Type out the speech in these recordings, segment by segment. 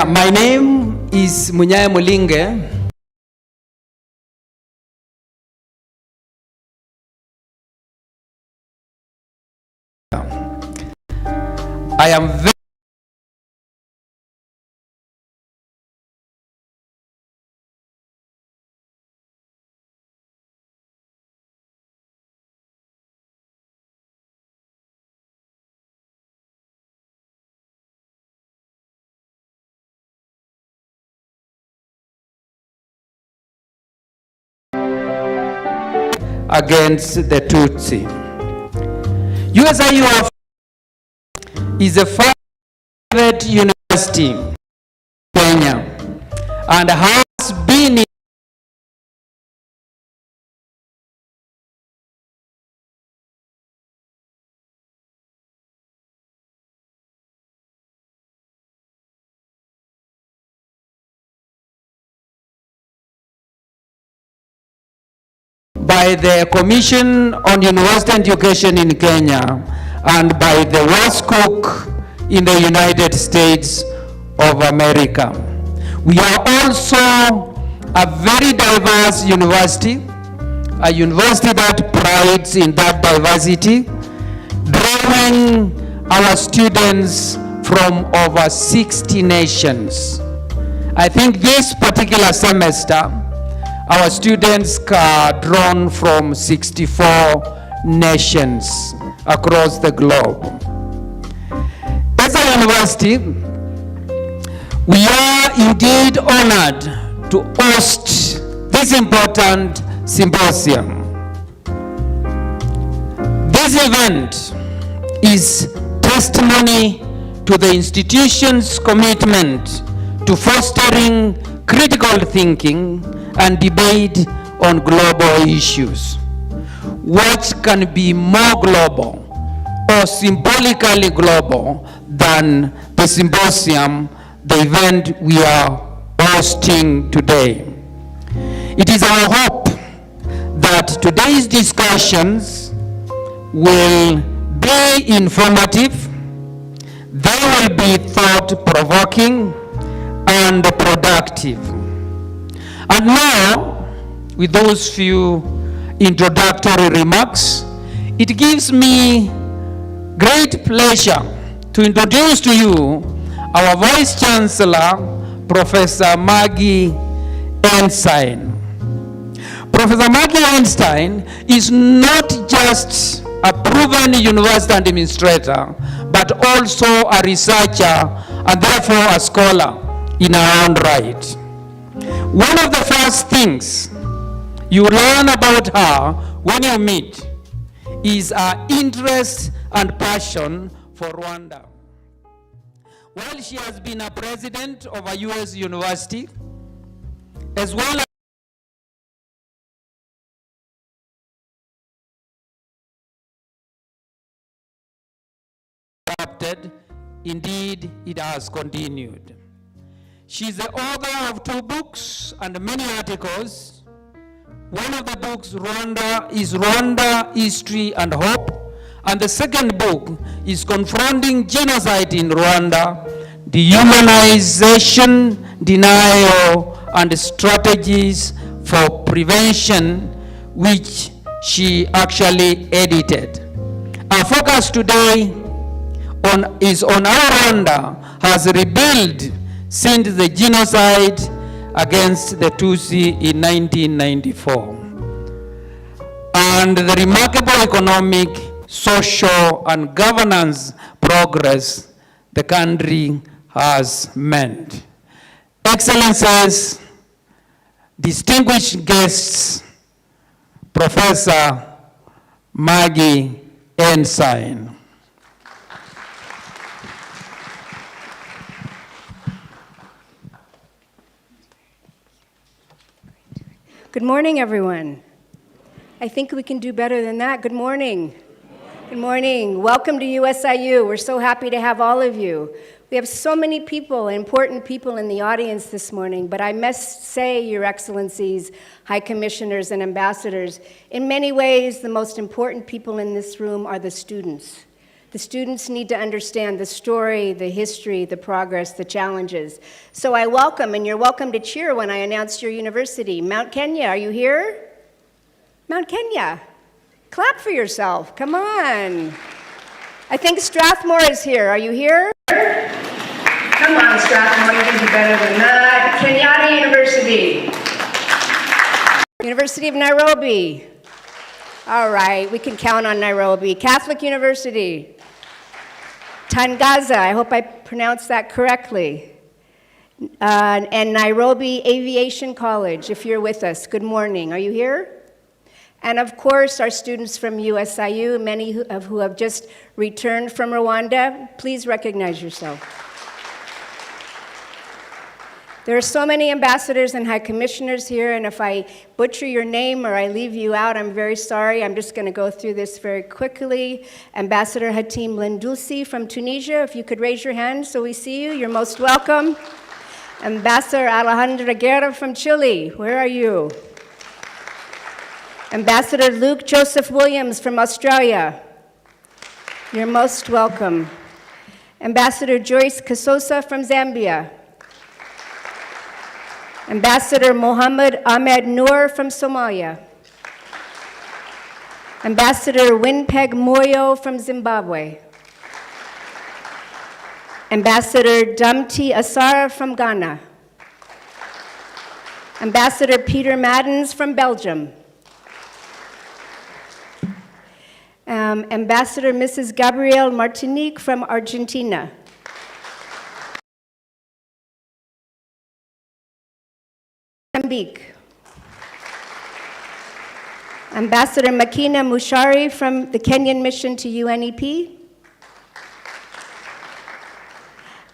Yeah, my name is Munyaye Mulinge. I am very against the Tutsi. USIU is a private university in Kenya and has been by the Commission on University Education in Kenya and by the worst cook in the United States of America. We are also a very diverse university, a university that prides in that diversity, drawing our students from over 60 nations. I think this particular semester, our students are drawn from 64 nations across the globe. As a university, we are indeed honored to host this important symposium. This event is testimony to the institution's commitment to fostering critical thinking and debate on global issues. What can be more global or symbolically global than the symposium, the event we are hosting today? It is our hope that today's discussions will be informative, they will be thought-provoking and productive. And now, with those few introductory remarks, it gives me great pleasure to introduce to you our Vice Chancellor, Professor Maggie Einstein. Professor Maggie Einstein is not just a proven university administrator, but also a researcher and therefore a scholar in her own right. One of the first things you learn about her when you meet is her interest and passion for Rwanda. While she has been a president of a US university, as well as indeed it has continued. She's the author of 2 books and many articles. One of the books, Rwanda, History and Hope. And the second book is Confronting Genocide in Rwanda, Dehumanization, Denial, and Strategies for Prevention, which she actually edited. Our focus today is on how Rwanda has rebuilt since the genocide against the Tutsi in 1994, and the remarkable economic, social, and governance progress the country has made. Excellencies, distinguished guests, Professor Maggie Einstein. Good morning, everyone. I think we can do better than that. Good morning. Good morning. Welcome to USIU. We're so happy to have all of you. We have so many people, important people in the audience this morning, but I must say, Your Excellencies, High Commissioners and Ambassadors, in many ways, the most important people in this room are the students. The students need to understand the story, the history, the progress, the challenges. So I welcome, and you're welcome to cheer when I announce your university. Mount Kenya, are you here? Mount Kenya. Clap for yourself, come on. I think Strathmore is here, are you here? Come on, Strathmore, you can do better than that. Kenyatta University. University of Nairobi. All right, we can count on Nairobi. Catholic University. Tangaza, I hope I pronounced that correctly. And Nairobi Aviation College, if you're with us. Good morning, are you here? And of course, our students from USIU, many of who have just returned from Rwanda, please recognize yourself. There are so many ambassadors and high commissioners here, and if I butcher your name or I leave you out, I'm very sorry. I'm just going to go through this very quickly. Ambassador Hatim Lendousi from Tunisia, if you could raise your hand so we see you, you're most welcome. Ambassador Alejandra Guerra from Chile, where are you? Ambassador Luke Joseph Williams from Australia, you're most welcome. Ambassador Joyce Kasosa from Zambia. Ambassador Mohammed Ahmed Noor from Somalia. Ambassador Winpeg Moyo from Zimbabwe. Ambassador Damti Asara from Ghana. Ambassador Peter Maddens from Belgium. Ambassador Mrs. Gabrielle Martinique from Argentina. Mozambique. Ambassador Makina Mushari from the Kenyan mission to UNEP.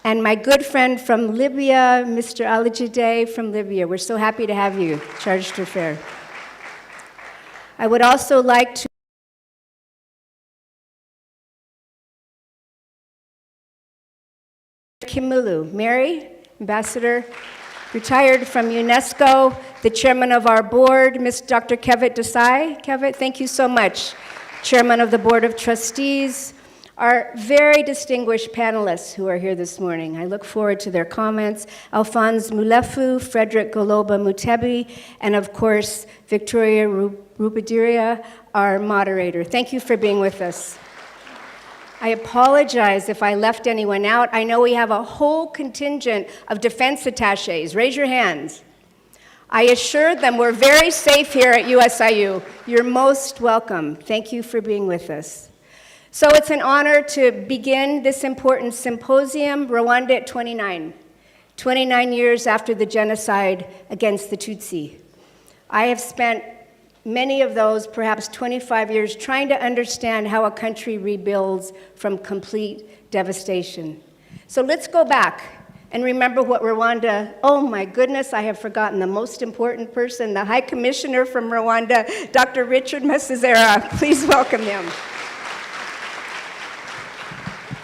And my good friend from Libya, Mr. Alijide from Libya. We're so happy to have you, chargé d'affaires. I would also like to Kimulu, Mary, Ambassador, retired from UNESCO, the chairman of our board, Ms. Dr. Kevet Desai. Kevet, thank you so much. Chairman of the Board of Trustees, our very distinguished panelists who are here this morning. I look forward to their comments. Alphonse Mulefu, Frederick Goloba Mutebi, and of course, Victoria Rubadiria, our moderator. Thank you for being with us. I apologize if I left anyone out. I know we have a whole contingent of defense attaches. Raise your hands. I assured them we're very safe here at USIU. You're most welcome. Thank you for being with us. So it's an honor to begin this important symposium, Rwanda at 29 years after the genocide against the Tutsi. I have spent many of those, perhaps 25 years, trying to understand how a country rebuilds from complete devastation. So let's go back and remember what Rwanda, oh my goodness, I have forgotten the most important person, the High Commissioner from Rwanda, Dr. Richard Masezera. Please welcome him.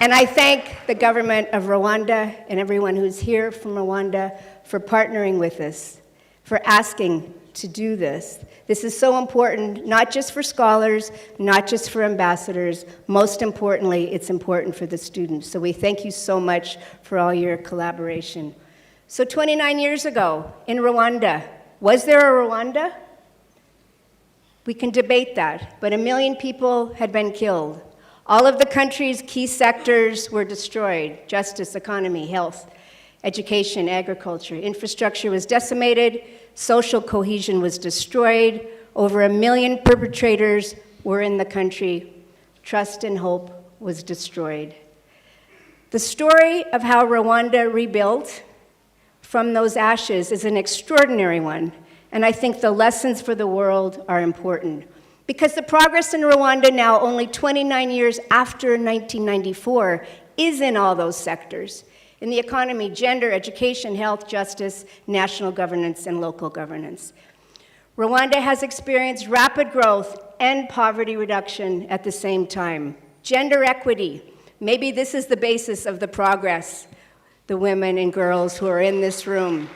And I thank the government of Rwanda and everyone who's here from Rwanda for partnering with us, for asking to do this. This is so important, not just for scholars, not just for ambassadors. Most importantly, it's important for the students. So we thank you so much for all your collaboration. So 29 years ago in Rwanda, was there a Rwanda? We can debate that, but 1 million people had been killed. All of the country's key sectors were destroyed: justice, economy, health, education, agriculture. Infrastructure was decimated. Social cohesion was destroyed. Over 1 million perpetrators were in the country. Trust and hope was destroyed. The story of how Rwanda rebuilt from those ashes is an extraordinary one, and I think the lessons for the world are important. Because the progress in Rwanda now, only 29 years after 1994, is in all those sectors. In the economy, gender, education, health, justice, national governance, and local governance. Rwanda has experienced rapid growth and poverty reduction at the same time. Gender equity, maybe this is the basis of the progress, the women and girls who are in this room.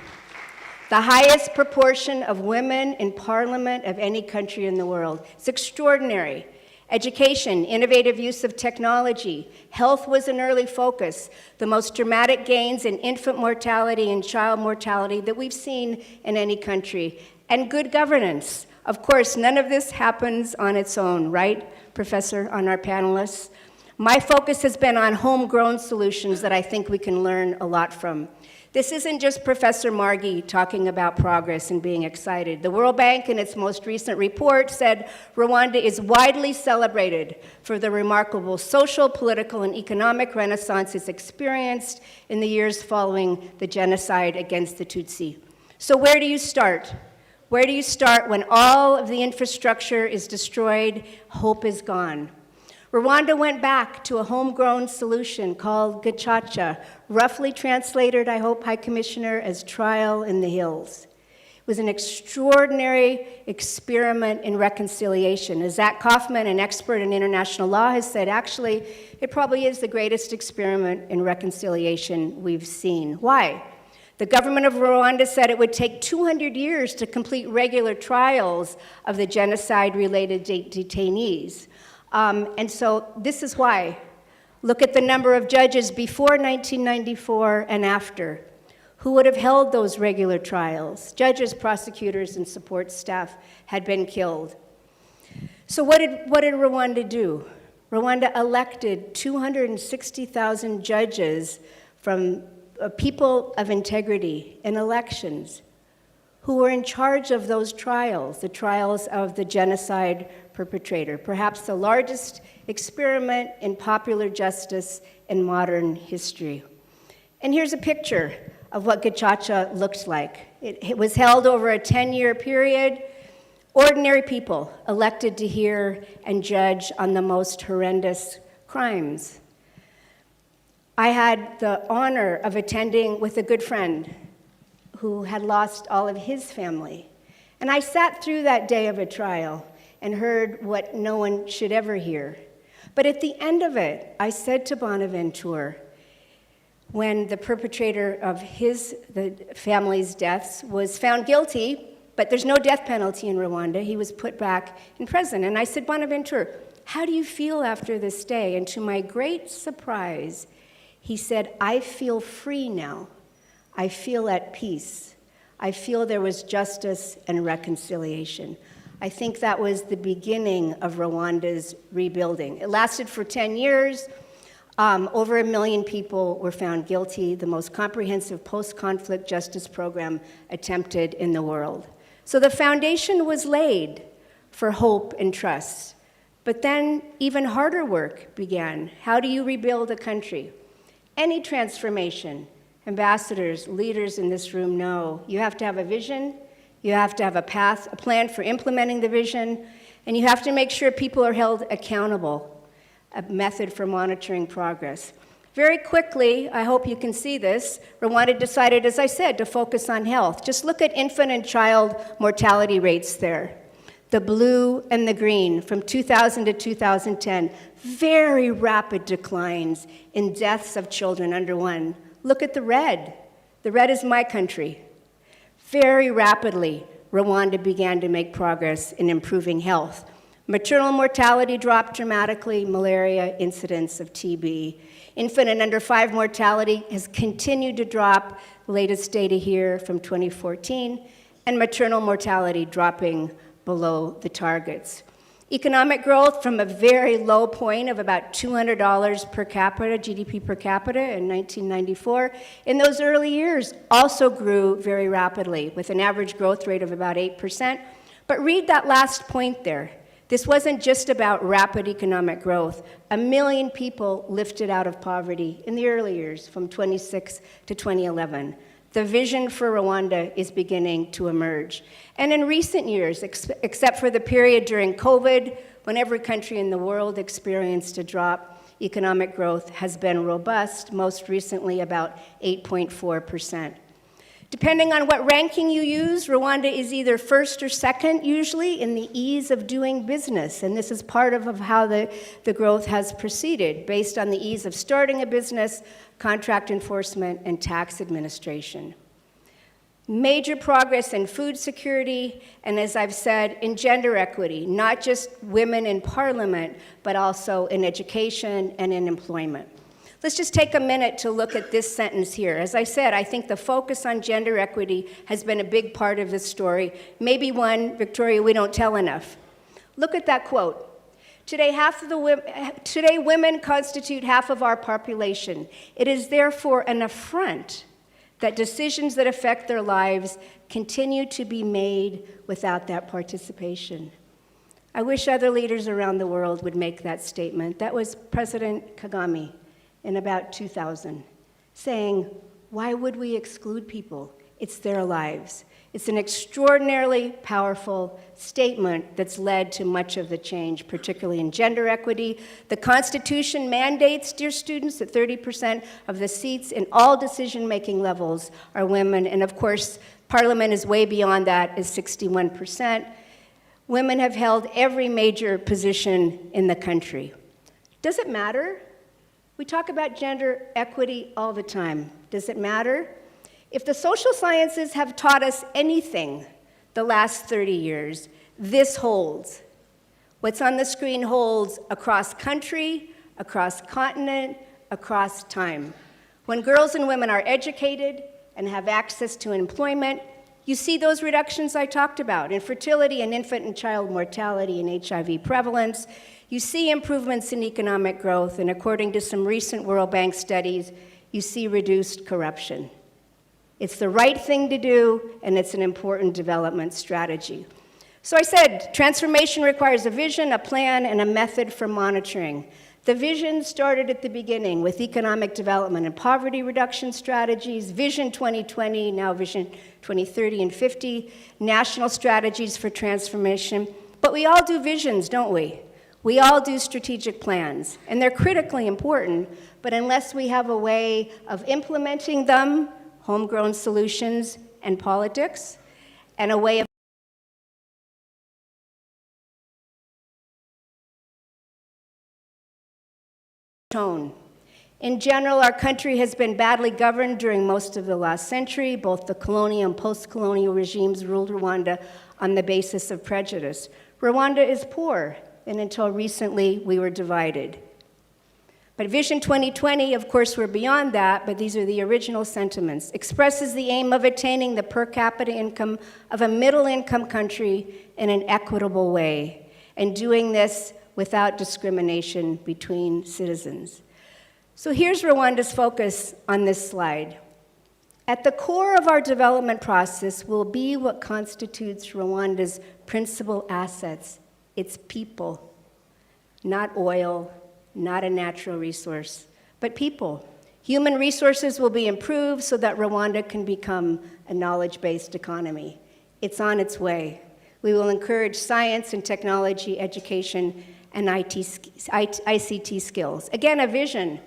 The highest proportion of women in parliament of any country in the world. It's extraordinary. Education, innovative use of technology. Health was an early focus. The most dramatic gains in infant mortality and child mortality that we've seen in any country. And good governance. Of course, none of this happens on its own, right, Professor, on our panelists? My focus has been on homegrown solutions that I think we can learn a lot from. This isn't just Professor Margi talking about progress and being excited. The World Bank, in its most recent report, said Rwanda is widely celebrated for the remarkable social, political, and economic renaissance it's experienced in the years following the genocide against the Tutsi. So where do you start? Where do you start when all of the infrastructure is destroyed, hope is gone? Rwanda went back to a homegrown solution called gacaca, roughly translated, I hope, High Commissioner, as trial in the hills. It was an extraordinary experiment in reconciliation. As Zach Kaufman, an expert in international law, has said, actually, it probably is the greatest experiment in reconciliation we've seen. Why? The government of Rwanda said it would take 200 years to complete regular trials of the genocide-related detainees. And so this is why. Look at the number of judges before 1994 and after. Who would have held those regular trials? Judges, prosecutors, and support staff had been killed. So what did Rwanda do? Rwanda elected 260,000 judges from people of integrity in elections who were in charge of those trials, the trials of the genocide perpetrator, perhaps the largest experiment in popular justice in modern history. And here's a picture of what gacaca looked like. It was held over a 10-year period. Ordinary people elected to hear and judge on the most horrendous crimes. I had the honor of attending with a good friend who had lost all of his family. And I sat through that day of a trial and heard what no one should ever hear. But at the end of it, I said to Bonaventure, when the perpetrator of the family's deaths was found guilty, but there's no death penalty in Rwanda, he was put back in prison. And I said, Bonaventure, how do you feel after this day? And to my great surprise, he said, I feel free now. I feel at peace. I feel there was justice and reconciliation. I think that was the beginning of Rwanda's rebuilding. It lasted for 10 years. Over 1 million people were found guilty, the most comprehensive post-conflict justice program attempted in the world. So the foundation was laid for hope and trust. But then even harder work began. How do you rebuild a country? Any transformation, ambassadors, leaders in this room know you have to have a vision, you have to have a path, a plan for implementing the vision, and you have to make sure people are held accountable, a method for monitoring progress. Very quickly, I hope you can see this, Rwanda decided, as I said, to focus on health. Just look at infant and child mortality rates there. The blue and the green from 2000 to 2010, very rapid declines in deaths of children under 1. Look at the red. The red is my country. Very rapidly, Rwanda began to make progress in improving health. Maternal mortality dropped dramatically, malaria, incidence of TB. Infant and under 5 mortality has continued to drop, latest data here from 2014, and maternal mortality dropping below the targets. Economic growth from a very low point of about $200 per capita, GDP per capita in 1994, in those early years also grew very rapidly with an average growth rate of about 8%. But read that last point there. This wasn't just about rapid economic growth. 1 million people lifted out of poverty in the early years from 26 to 2011. The vision for Rwanda is beginning to emerge. And in recent years, except for the period during COVID, when every country in the world experienced a drop, economic growth has been robust, most recently about 8.4%. Depending on what ranking you use, Rwanda is either first or second, usually, in the ease of doing business. And this is part of how the growth has proceeded, based on the ease of starting a business, contract enforcement, and tax administration. Major progress in food security, and as I've said, in gender equity, not just women in parliament, but also in education and in employment. Let's just take a minute to look at this sentence here. As I said, I think the focus on gender equity has been a big part of this story, maybe one, Victoria, we don't tell enough. Look at that quote. Today, women constitute half of our population. It is therefore an affront that decisions that affect their lives continue to be made without that participation. I wish other leaders around the world would make that statement. That was President Kagame in about 2000, saying, why would we exclude people? It's their lives. It's an extraordinarily powerful statement that's led to much of the change, particularly in gender equity. The Constitution mandates, dear students, that 30% of the seats in all decision-making levels are women, and of course, Parliament is way beyond that, is 61%. Women have held every major position in the country. Does it matter? We talk about gender equity all the time. Does it matter? If the social sciences have taught us anything the last 30 years, this holds. What's on the screen holds across country, across continent, across time. When girls and women are educated and have access to employment, you see those reductions I talked about in fertility and infant and child mortality and HIV prevalence. You see improvements in economic growth, and according to some recent World Bank studies, you see reduced corruption. It's the right thing to do, and it's an important development strategy. So I said, transformation requires a vision, a plan, and a method for monitoring. The vision started at the beginning with economic development and poverty reduction strategies, Vision 2020, now Vision 2030 and 50, national strategies for transformation. But we all do visions, don't we? We all do strategic plans, and they're critically important, but unless we have a way of implementing them, homegrown solutions and politics, and a way of tone. In general, our country has been badly governed during most of the last century. Both the colonial and post-colonial regimes ruled Rwanda on the basis of prejudice. Rwanda is poor, and until recently, we were divided. But Vision 2020, of course, we're beyond that, but these are the original sentiments, expresses the aim of attaining the per capita income of a middle-income country in an equitable way, and doing this without discrimination between citizens. So here's Rwanda's focus on this slide. At the core of our development process will be what constitutes Rwanda's principal assets, its people, not oil, not a natural resource, but people. Human resources will be improved so that Rwanda can become a knowledge-based economy. It's on its way. We will encourage science and technology education and ICT skills. Again, a vision.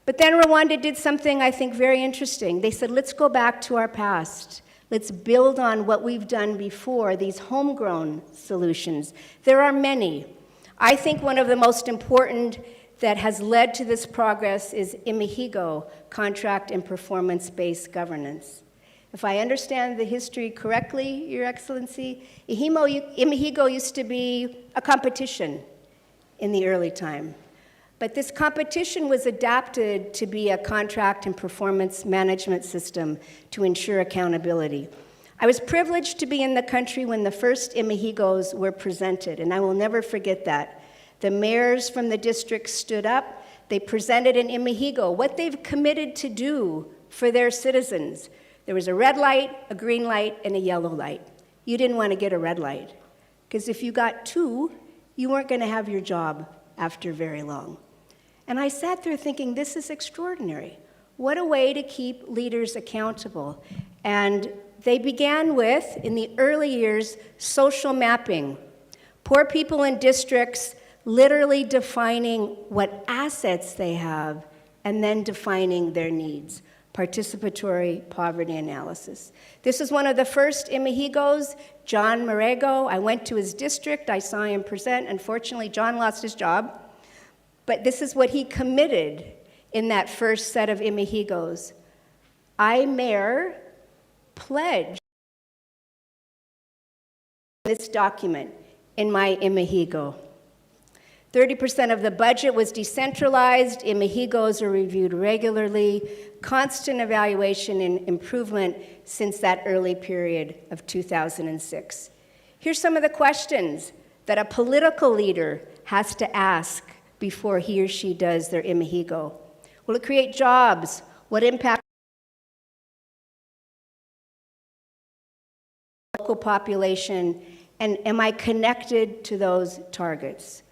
But then Rwanda did something I think very interesting. They said, let's go back to our past. Let's build on what we've done before, these homegrown solutions. There are many. I think one of the most important that has led to this progress is Imihigo, contract and performance-based governance. If I understand the history correctly, Your Excellency, Imihigo used to be a competition in the early time. But this competition was adapted to be a contract and performance management system to ensure accountability. I was privileged to be in the country when the first Imihigos were presented, and I will never forget that. The mayors from the district stood up. They presented an Imihigo, what they've committed to do for their citizens. There was a red light, a green light, and a yellow light. You didn't want to get a red light, because if you got two, you weren't going to have your job after very long. And I sat there thinking, this is extraordinary. What a way to keep leaders accountable. And they began with, in the early years, social mapping. Poor people in districts literally defining what assets they have and then defining their needs. Participatory poverty analysis. This is one of the first Imihigos, John Marego. I went to his district, I saw him present. Unfortunately, John lost his job. But this is what he committed in that first set of Imihigos. I, Mayor, pledge this document in my Imahigo. 30% of the budget was decentralized. Imahigos are reviewed regularly. Constant evaluation and improvement since that early period of 2006. Here's some of the questions that a political leader has to ask before he or she does their Imahigo. Will it create jobs? What impact on the local population? And am I connected to those targets?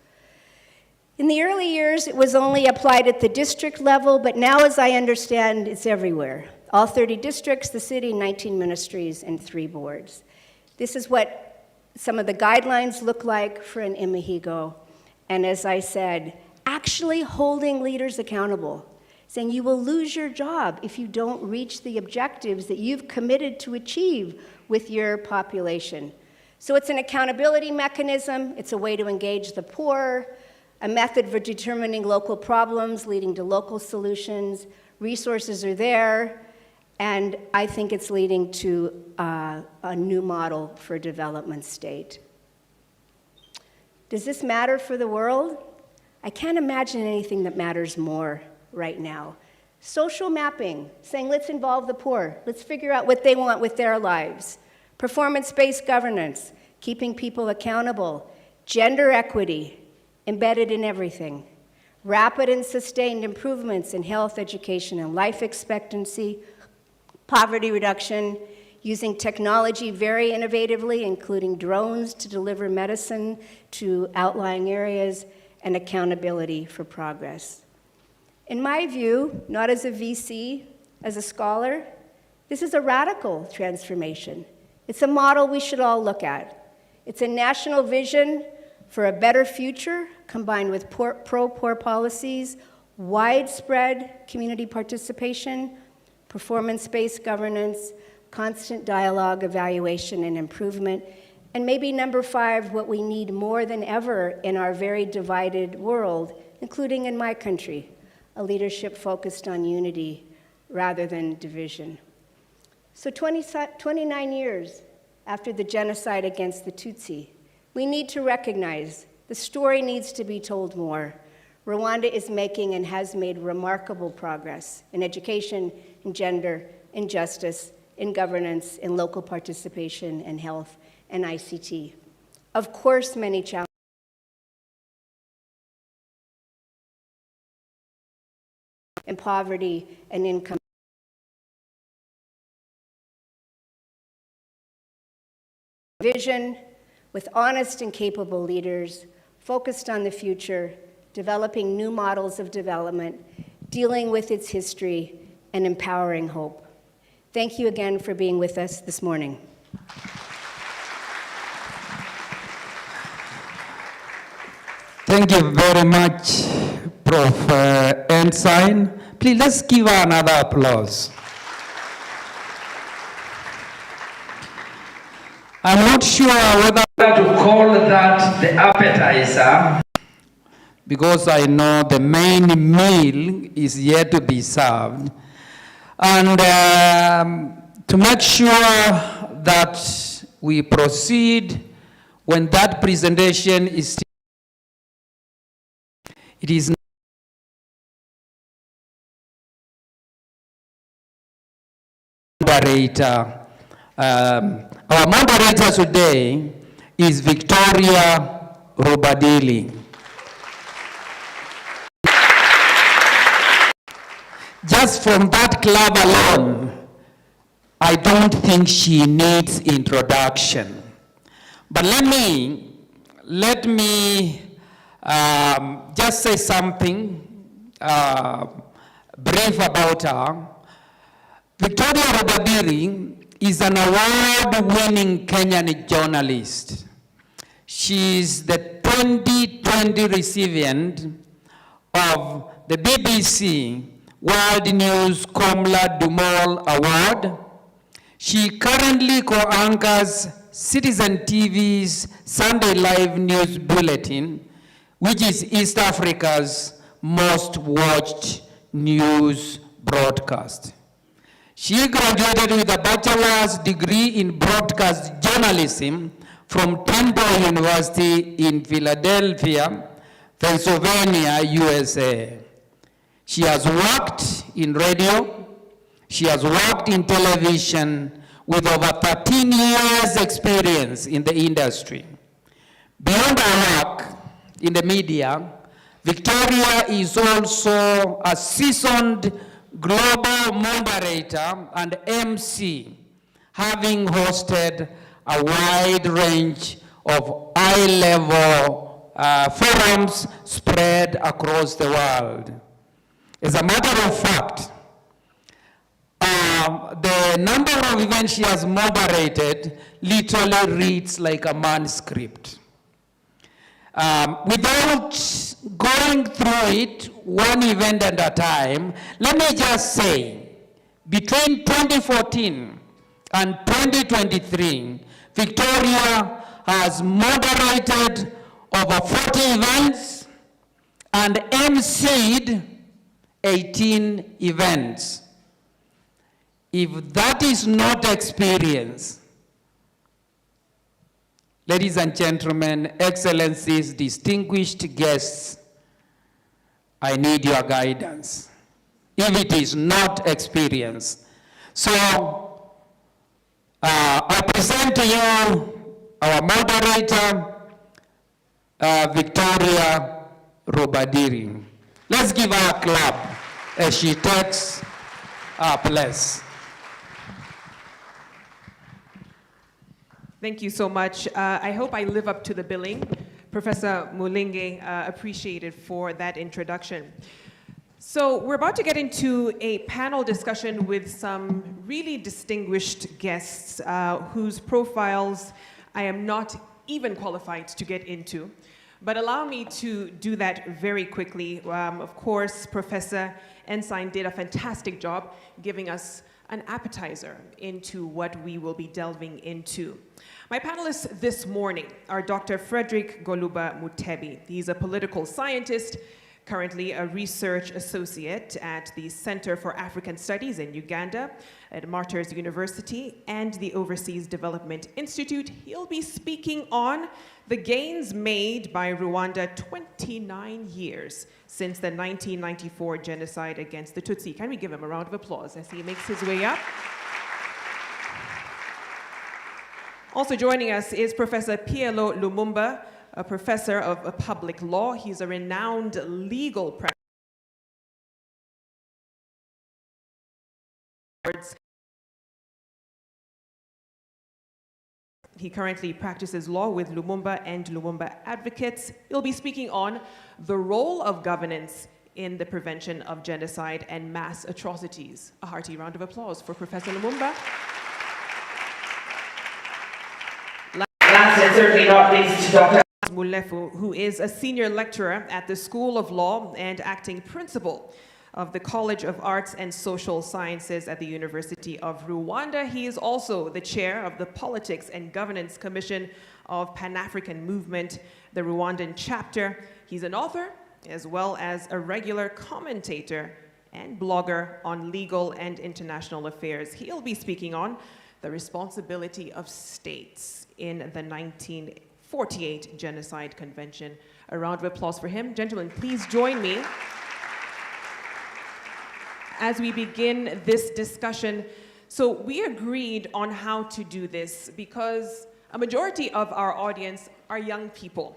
In the early years, it was only applied at the district level, but now, as I understand, it's everywhere. All 30 districts, the city, 19 ministries, and 3 boards. This is what some of the guidelines look like for an Imahigo. And as I said, actually holding leaders accountable, saying you will lose your job if you don't reach the objectives that you've committed to achieve with your population. So it's an accountability mechanism. It's a way to engage the poor, a method for determining local problems, leading to local solutions. Resources are there, and I think it's leading to a new model for development state. Does this matter for the world? I can't imagine anything that matters more right now. Social mapping, saying let's involve the poor, let's figure out what they want with their lives. Performance-based governance, keeping people accountable. Gender equity, embedded in everything. Rapid and sustained improvements in health, education, and life expectancy. Poverty reduction, using technology very innovatively, including drones to deliver medicine to outlying areas, and accountability for progress. In my view, not as a VC, as a scholar, this is a radical transformation. It's a model we should all look at. It's a national vision for a better future combined with pro-poor policies, widespread community participation, performance-based governance, constant dialogue, evaluation, and improvement, and maybe number 5, what we need more than ever in our very divided world, including in my country, a leadership focused on unity rather than division. So 29 years after the genocide against the Tutsi, we need to recognize the story needs to be told more. Rwanda is making and has made remarkable progress in education, in gender, in justice, in governance, in local participation, in health, and ICT. Of course, many challenges. In poverty and income. Vision with honest and capable leaders, focused on the future, developing new models of development, dealing with its history, and empowering hope. Thank you again for being with us this morning. Thank you very much, Prof. Ensign. Please, let's give her another applause. I'm not sure whether to call that the appetizer, because I know the main meal is yet to be served. And to make sure that we proceed when that presentation is, it is moderator. Our moderator today is Victoria Rubadili. Just from that club alone, I don't think she needs introduction. But let me just say something brief about her. Victoria Rubadili is an award-winning Kenyan journalist. She is the 2020 recipient of the BBC World News Komla Dumol Award. She currently co-anchors Citizen TV's Sunday Live News Bulletin, which is East Africa's most watched news broadcast. She graduated with a bachelor's degree in broadcast journalism from Temple University in Philadelphia, Pennsylvania, USA. She has worked in radio, she has worked in television with over 13 years experience in the industry. Beyond her work in the media, Victoria is also a seasoned global moderator and MC, having hosted a wide range of high-level forums spread across the world. As a matter of fact, the number of events she has moderated literally reads like a manuscript. Without going through it one event at a time, let me just say, between 2014 and 2023, Victoria has moderated over 40 events and emceed 18 events. If that is not experience, ladies and gentlemen, excellencies, distinguished guests, I need your guidance. If it is not experience. So, I present to you our moderator, Victoria Robadiri. Let's give her a clap as she takes our place. Thank you so much. I hope I live up to the billing. Professor Mulenge, appreciated for that introduction. So we're about to get into a panel discussion with some really distinguished guests whose profiles I am not even qualified to get into. But allow me to do that very quickly. Of course, Professor Ensign did a fantastic job giving us an appetizer into what we will be delving into. My panelists this morning are Dr. Frederick Goluba Mutebi. He's a political scientist, currently a research associate at the Center for African Studies in Uganda at Martyrs University and the Overseas Development Institute. He'll be speaking on the gains made by Rwanda 29 years since the 1994 genocide against the Tutsi. Can we give him a round of applause as he makes his way up? Also joining us is Professor Pielo Lumumba, a professor of public law. He's a renowned legal practitioner. He currently practices law with Lumumba and Lumumba Advocates. He'll be speaking on the role of governance in the prevention of genocide and mass atrocities. A hearty round of applause for Professor Lumumba. Last and certainly not least, Dr. Mulefu, who is a senior lecturer at the School of Law and acting principal of the College of Arts and Social Sciences at the University of Rwanda. He is also the chair of the Politics and Governance Commission of Pan-African Movement, the Rwandan chapter. He's an author, as well as a regular commentator and blogger on legal and international affairs. He'll be speaking on the responsibility of states in the 1948 Genocide Convention. A round of applause for him. Gentlemen, please join me as we begin this discussion. So we agreed on how to do this because a majority of our audience are young people.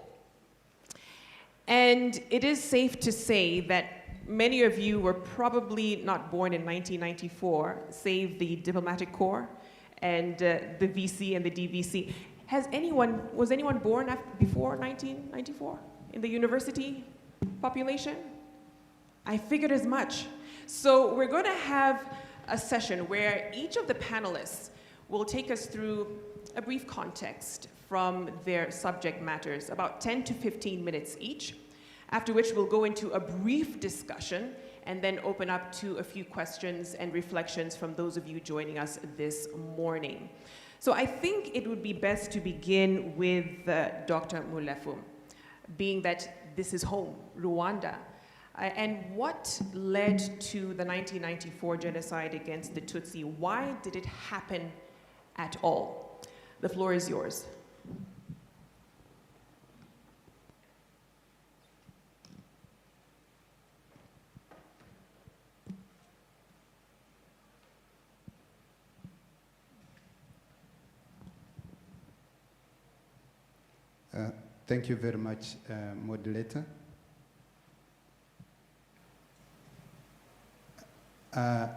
And it is safe to say that many of you were probably not born in 1994, save the diplomatic corps and the VC and the DVC. Was anyone born before 1994 in the university population? I figured as much. So we're going to have a session where each of the panelists will take us through a brief context from their subject matters, about 10 to 15 minutes each, after which we'll go into a brief discussion and then open up to a few questions and reflections from those of you joining us this morning. So I think it would be best to begin with Dr. Mulefu, being that this is home, Rwanda. And what led to the 1994 genocide against the Tutsi? Why did it happen at all? The floor is yours. Thank you very much, moderator. I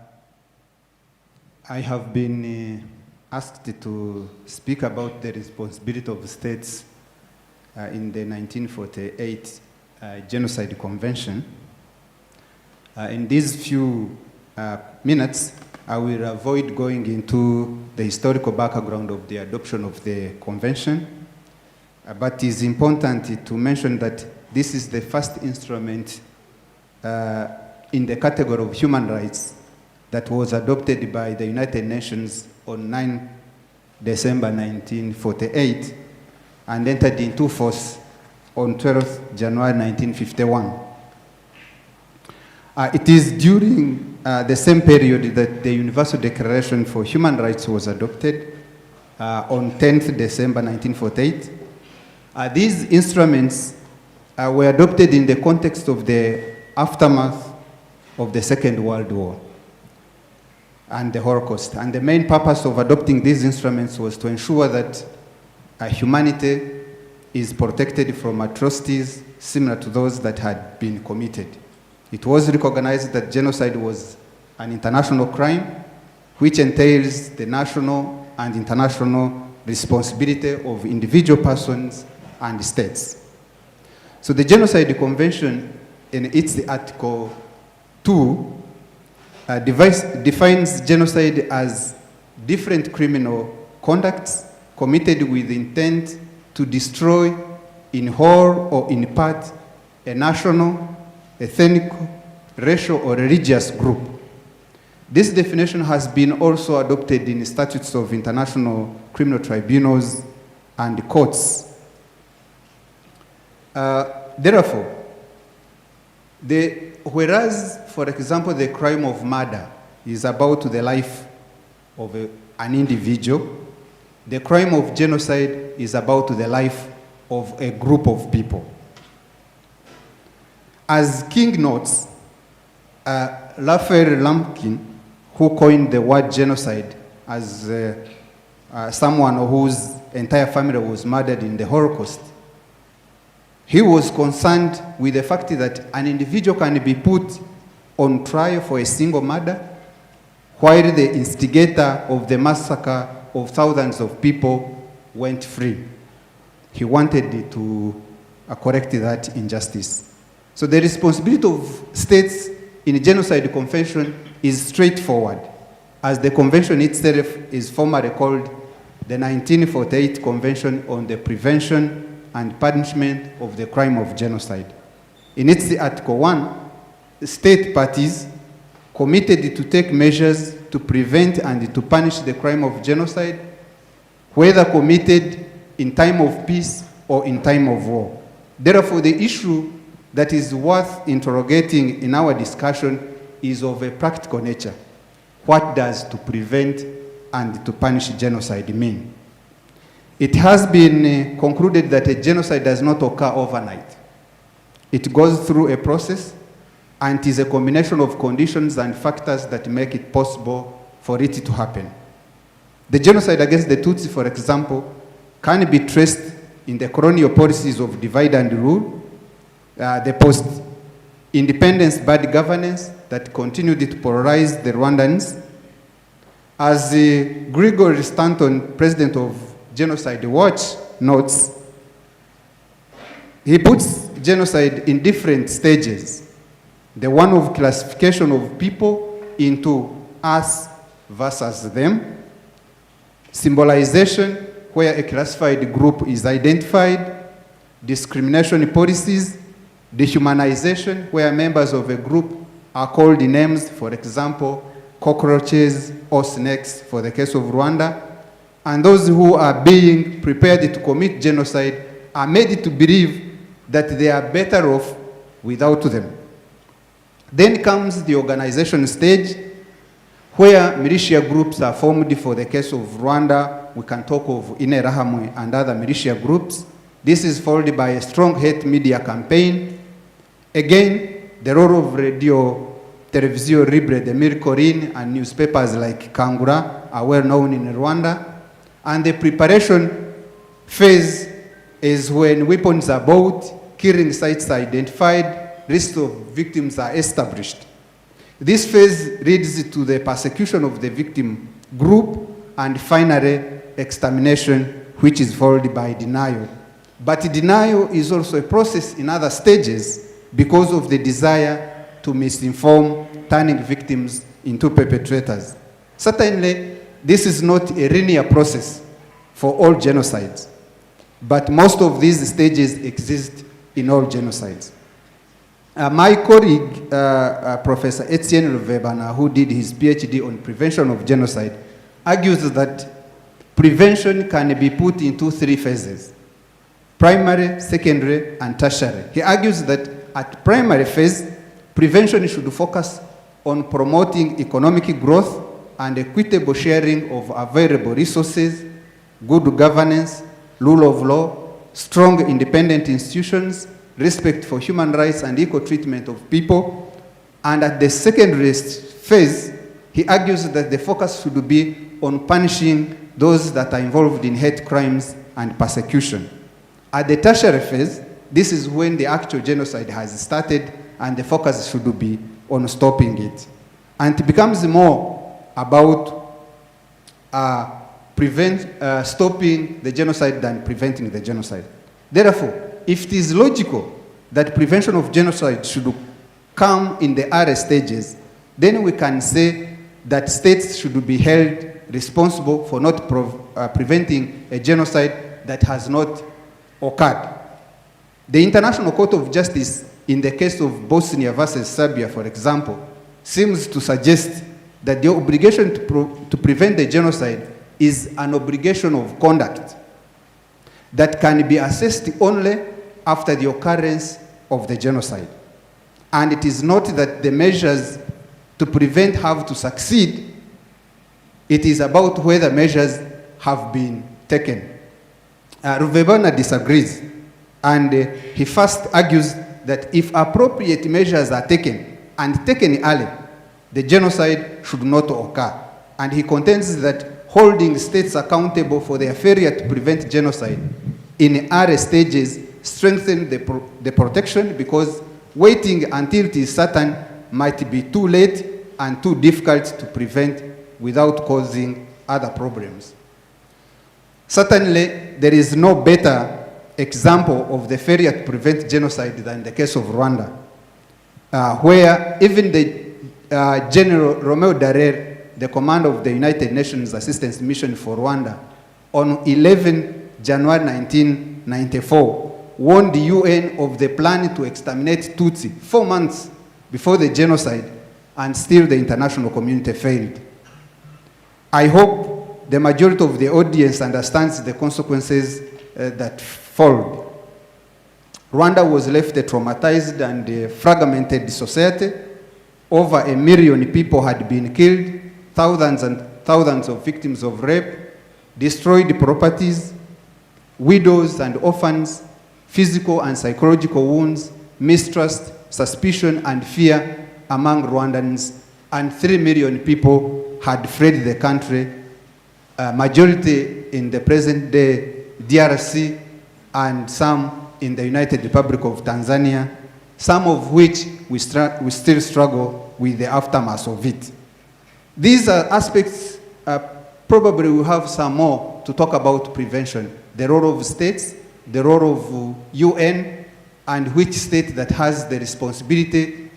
have been asked to speak about the responsibility of states in the 1948 Genocide Convention. In these few minutes, I will avoid going into the historical background of the adoption of the convention. But it is important to mention that this is the first instrument in the category of human rights that was adopted by the United Nations on 9 December 1948 and entered into force on 12 January 1951. It is during the same period that the Universal Declaration for Human Rights was adopted on 10th December 1948. These instruments were adopted in the context of the aftermath of the Second World War and the Holocaust. And the main purpose of adopting these instruments was to ensure that humanity is protected from atrocities similar to those that had been committed. It was recognized that genocide was an international crime, which entails the national and international responsibility of individual persons and states. So the Genocide Convention, in its Article 2, defines genocide as different criminal conducts committed with intent to destroy in whole or in part a national, ethnic, racial, or religious group. This definition has been also adopted in statutes of international criminal tribunals and courts. Therefore, whereas, for example, the crime of murder is about the life of an individual, the crime of genocide is about the life of a group of people. As King notes, Raphael Lemkin, who coined the word genocide as someone whose entire family was murdered in the Holocaust, he was concerned with the fact that an individual can be put on trial for a single murder, while the instigator of the massacre of thousands of people went free. He wanted to correct that injustice. So the responsibility of states in the Genocide Convention is straightforward, as the convention itself is formally called the 1948 Convention on the Prevention and Punishment of the Crime of Genocide. In its Article 1, state parties committed to take measures to prevent and to punish the crime of genocide, whether committed in time of peace or in time of war. Therefore, the issue that is worth interrogating in our discussion is of a practical nature. What does to prevent and to punish genocide mean? It has been concluded that a genocide does not occur overnight. It goes through a process, and it is a combination of conditions and factors that make it possible for it to happen. The genocide against the Tutsi, for example, can be traced in the colonial policies of divide and rule, the post-independence bad governance that continued to polarize the Rwandans. As Gregory Stanton, president of Genocide Watch, notes, he puts genocide in different stages. The one of classification of people into us versus them, symbolization, where a classified group is identified, discrimination policies, dehumanization, where members of a group are called names, for example, cockroaches or snakes for the case of Rwanda, and those who are being prepared to commit genocide are made to believe that they are better off without them. Then comes the organization stage, where militia groups are formed. For the case of Rwanda, we can talk of Interahamwe and other militia groups. This is followed by a strong hate media campaign. Again, the role of radio, Television Libre de Mircorin, and newspapers like Kangura are well known in Rwanda. And the preparation phase is when weapons are bought, killing sites are identified, lists of victims are established. This phase leads to the persecution of the victim group and finally extermination, which is followed by denial. But denial is also a process in other stages because of the desire to misinform, turning victims into perpetrators. Certainly, this is not a linear process for all genocides, but most of these stages exist in all genocides. My colleague, Professor Etienne Ruvebana, who did his PhD on prevention of genocide, argues that prevention can be put into three phases: primary, secondary, and tertiary. He argues that at primary phase, prevention should focus on promoting economic growth and equitable sharing of available resources, good governance, rule of law, strong independent institutions, respect for human rights and equal treatment of people. And at the secondary phase, he argues that the focus should be on punishing those that are involved in hate crimes and persecution. At the tertiary phase, this is when the actual genocide has started and the focus should be on stopping it. And it becomes more about stopping the genocide than preventing the genocide. Therefore, if it is logical that prevention of genocide should come in the early stages, then we can say that states should be held responsible for not preventing a genocide that has not occurred. The International Court of Justice, in the case of Bosnia versus Serbia, for example, seems to suggest that the obligation to prevent the genocide is an obligation of conduct that can be assessed only after the occurrence of the genocide. And it is not that the measures to prevent have to succeed, it is about whether measures have been taken. Ruvebana disagrees, and he first argues that if appropriate measures are taken, and taken early, the genocide should not occur. And he contends that holding states accountable for their failure to prevent genocide in early stages strengthen the protection, because waiting until it is certain might be too late and too difficult to prevent without causing other problems. Certainly, there is no better example of the failure to prevent genocide than the case of Rwanda, where even the General Romeo Dallaire, the commander of the United Nations Assistance Mission for Rwanda, on 11 January 1994, warned the UN of the plan to exterminate Tutsi 4 months before the genocide, and still the international community failed. I hope the majority of the audience understands the consequences that followed. Rwanda was left a traumatized and fragmented society. Over 1 million people had been killed, thousands and thousands of victims of rape, destroyed properties, widows and orphans, physical and psychological wounds, mistrust, suspicion, and fear among Rwandans, and 3 million people had fled the country, majority in the present-day DRC, and some in the United Republic of Tanzania, some of which we still struggle with the aftermath of it. These are aspects, probably we'll have some more to talk about prevention, the role of states, the role of UN, and which state that has the responsibility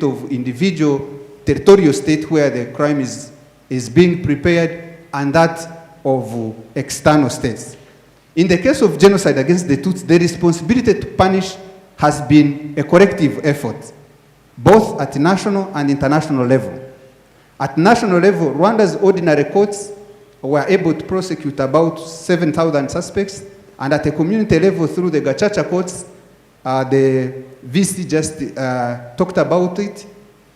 of individual territorial state where the crime is being prepared, and that of external states. In the case of genocide against the Tutsi, the responsibility to punish has been a collective effort, both at national and international level. At national level, Rwanda's ordinary courts were able to prosecute about 7,000 suspects, and at a community level through the Gacaca courts, the VC just talked about it,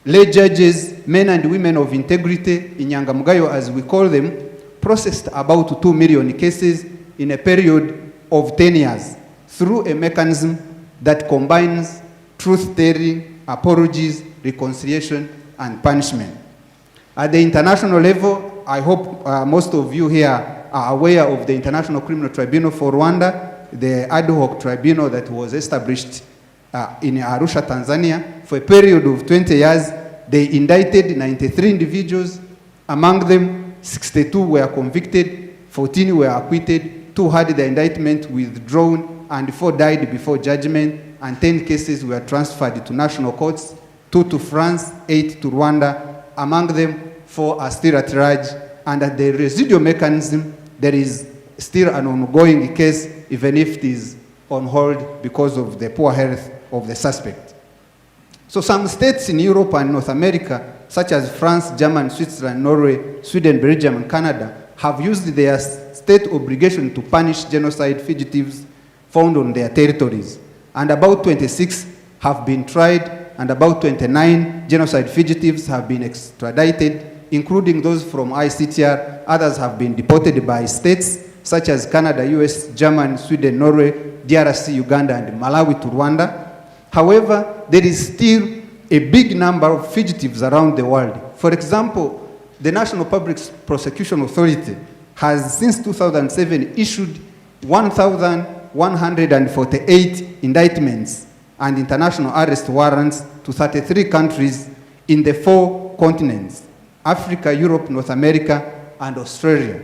lay judges, men and women of integrity, inyangamugayo as we call them, processed about 2 million cases in a period of 10 years through a mechanism that combines truth-telling, apologies, reconciliation, and punishment. At the international level, I hope most of you here are aware of the International Criminal Tribunal for Rwanda, the ad hoc tribunal that was established in Arusha, Tanzania. For a period of 20 years, they indicted 93 individuals. Among them, 62 were convicted, 14 were acquitted, 2 had the indictment withdrawn, and 4 died before judgment, and 10 cases were transferred to national courts, 2 to France, 8 to Rwanda. Among them, 4 are still at large, and at the residual mechanism, there is still an ongoing case, even if it is on hold because of the poor health of the suspect. So some states in Europe and North America, such as France, Germany, Switzerland, Norway, Sweden, Belgium, and Canada, have used their state obligation to punish genocide fugitives found on their territories. And about 26 have been tried, and about 29 genocide fugitives have been extradited, including those from ICTR. Others have been deported by states such as Canada, US, Germany, Sweden, Norway, DRC, Uganda, and Malawi to Rwanda. However, there is still a big number of fugitives around the world. For example, the National Public Prosecution Authority has since 2007 issued 1,148 indictments and international arrest warrants to 33 countries in the 4 continents: Africa, Europe, North America, and Australia.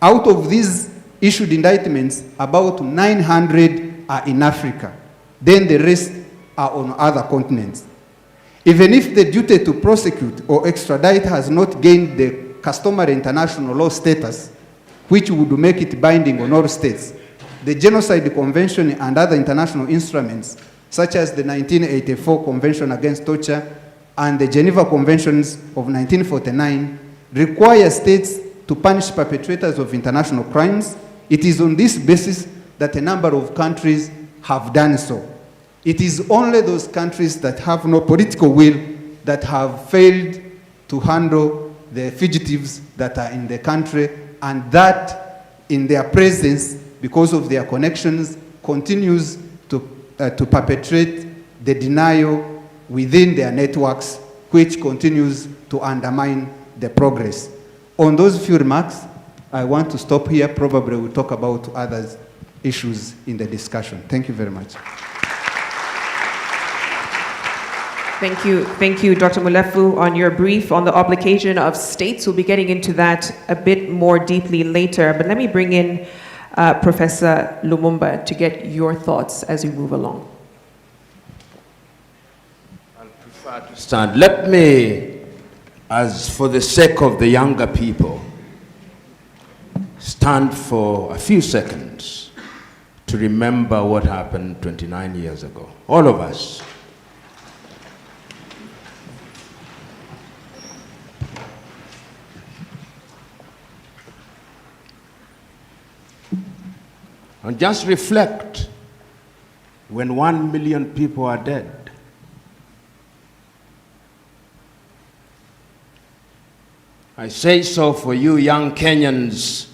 Out of these issued indictments, about 900 are in Africa. Then the rest are on other continents. Even if the duty to prosecute or extradite has not gained the customary international law status, which would make it binding on all states, the Genocide Convention and other international instruments, such as the 1984 Convention Against Torture and the Geneva Conventions of 1949, require states to punish perpetrators of international crimes. It is on this basis that a number of countries have done so. It is only those countries that have no political will that have failed to handle the fugitives that are in the country, and that in their presence, because of their connections, continues to perpetrate the denial within their networks, which continues to undermine the progress. On those few remarks, I want to stop here. Probably we'll talk about other issues in the discussion. Thank you very much. Thank you, Dr. Mulefu, on your brief on the obligation of states. We'll be getting into that a bit more deeply later, but let me bring in Professor Lumumba to get your thoughts as we move along. I'll prefer to stand. Let me, as for the sake of the younger people, stand for a few seconds to remember what happened 29 years ago. All of us. And just reflect when 1 million people are dead. I say so for you young Kenyans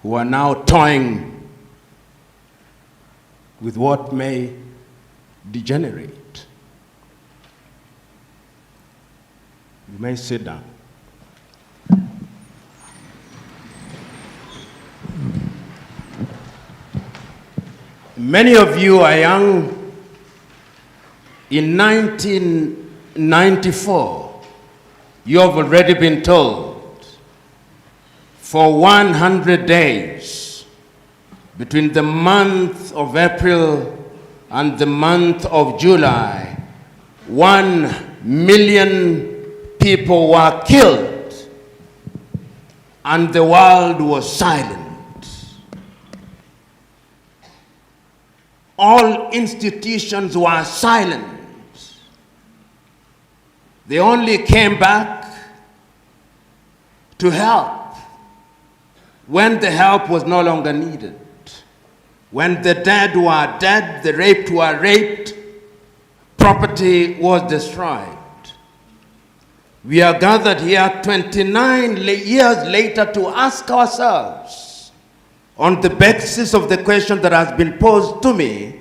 who are now toying with what may degenerate. You may sit down. Many of you are young. In 1994, you have already been told for 100 days between the month of April and the month of July, 1 million people were killed and the world was silent. All institutions were silent. They only came back to help when the help was no longer needed. When the dead were dead, the raped were raped, property was destroyed. we are gathered here 29 years later to ask ourselves, on the basis of the question that has been posed to me,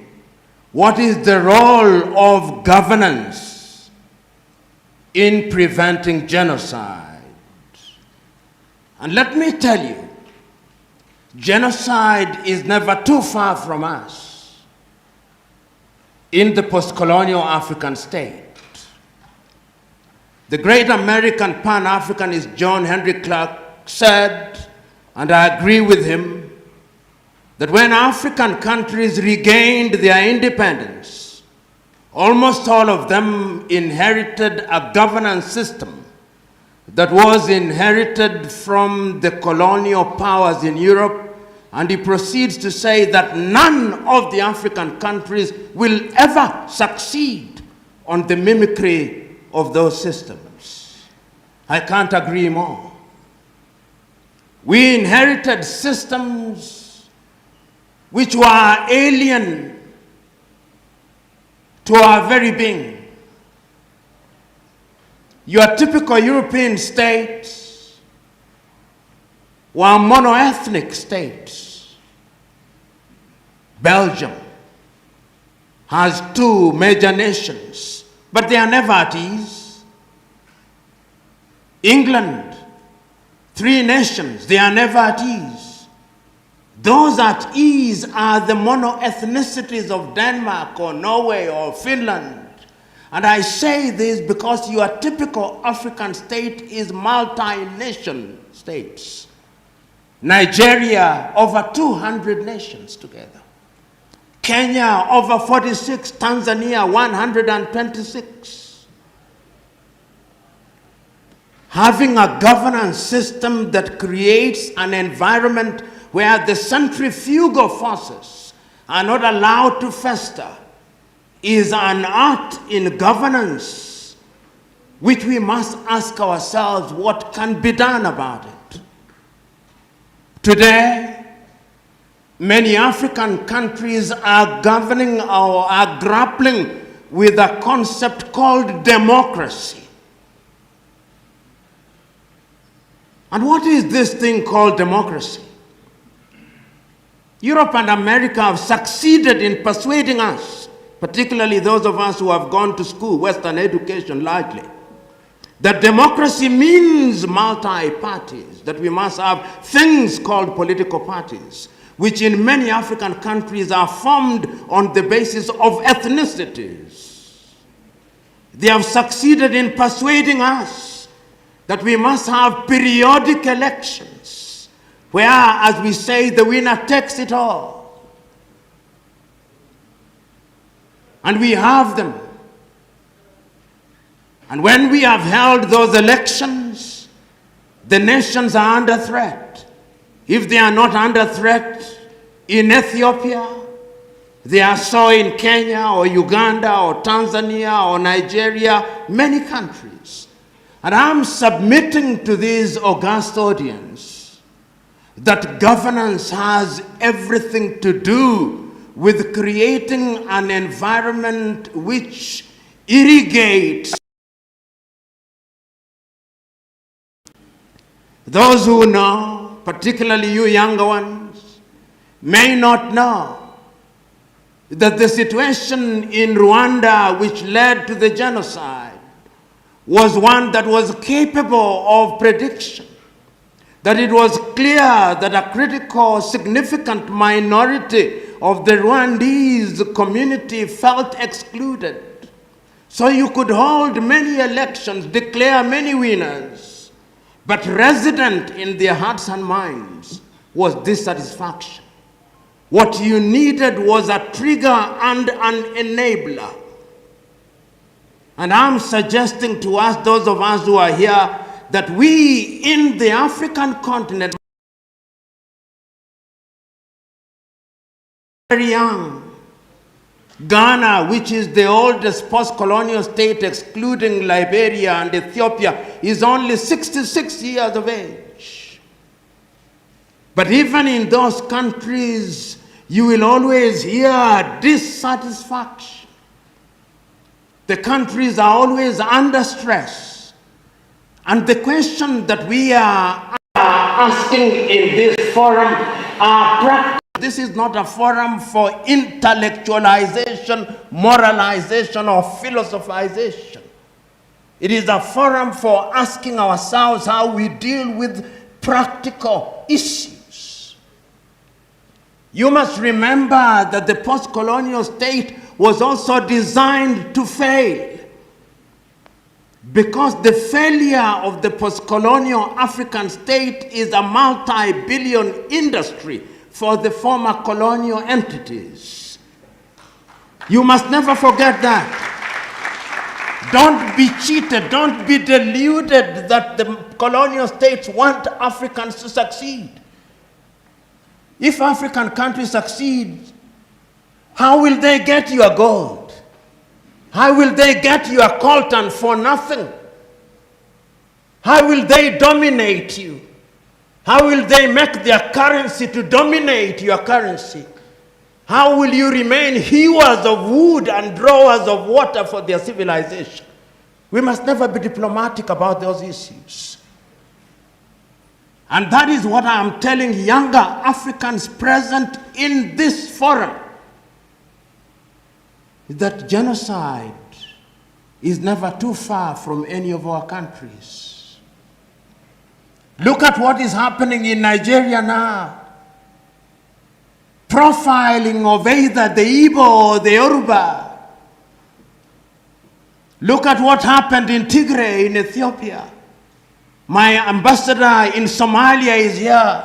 what is the role of governance in preventing genocide? And let me tell you, genocide is never too far from us in the post-colonial African state. The great American Pan-Africanist John Henry Clark said, and I agree with him, that when African countries regained their independence, almost all of them inherited a governance system that was inherited from the colonial powers in Europe, and he proceeds to say that none of the African countries will ever succeed on the mimicry of those systems. I can't agree more. We inherited systems which were alien to our very being. Your typical European states were monoethnic states. Belgium has two major nations, but they are never at ease. England, three nations, they are never at ease. Those at ease are the monoethnicities of Denmark or Norway or Finland. And I say this because your typical African state is multi-nation states. Nigeria, over 200 nations together. Kenya, over 46, Tanzania, 126. Having a governance system that creates an environment where the centrifugal forces are not allowed to fester is an art in governance which we must ask ourselves what can be done about it. Today, many African countries are governing or are grappling with a concept called democracy. And what is this thing called democracy? Europe and America have succeeded in persuading us, particularly those of us who have gone to school, Western education largely, that democracy means multi-parties, that we must have things called political parties, which in many African countries are formed on the basis of ethnicities. They have succeeded in persuading us that we must have periodic elections, where, as we say, the winner takes it all. And we have them. And when we have held those elections, the nations are under threat. If they are not under threat in Ethiopia, they are so in Kenya or Uganda or Tanzania or Nigeria, many countries. And I'm submitting to this august audience that governance has everything to do with creating an environment which irrigates. Those who know, particularly you younger ones, may not know that the situation in Rwanda which led to the genocide was one that was capable of prediction. That it was clear that a critical, significant minority of the Rwandese community felt excluded. So you could hold many elections, declare many winners, but resident in their hearts and minds was dissatisfaction. What you needed was a trigger and an enabler. And I'm suggesting to us, those of us who are here, that we in the African continent, very young, Ghana, which is the oldest post-colonial state excluding Liberia and Ethiopia, is only 66 years of age. But even in those countries, you will always hear dissatisfaction. The countries are always under stress. And the question that we are asking in this forum are practical. This is not a forum for intellectualization, moralization, or philosophization. It is a forum for asking ourselves how we deal with practical issues. You must remember that the post-colonial state was also designed to fail, because the failure of the post-colonial African state is a multi-billion industry for the former colonial entities. You must never forget that. Don't be cheated, don't be deluded that the colonial states want Africans to succeed. If African countries succeed, how will they get your gold? How will they get your coltan for nothing? How will they dominate you? How will they make their currency to dominate your currency? How will you remain hewers of wood and drawers of water for their civilization? We must never be diplomatic about those issues. And that is what I am telling younger Africans present in this forum, that genocide is never too far from any of our countries. Look at what is happening in Nigeria now. Profiling of either the Igbo or the Yoruba. Look at what happened in Tigray in Ethiopia. My ambassador in Somalia is here.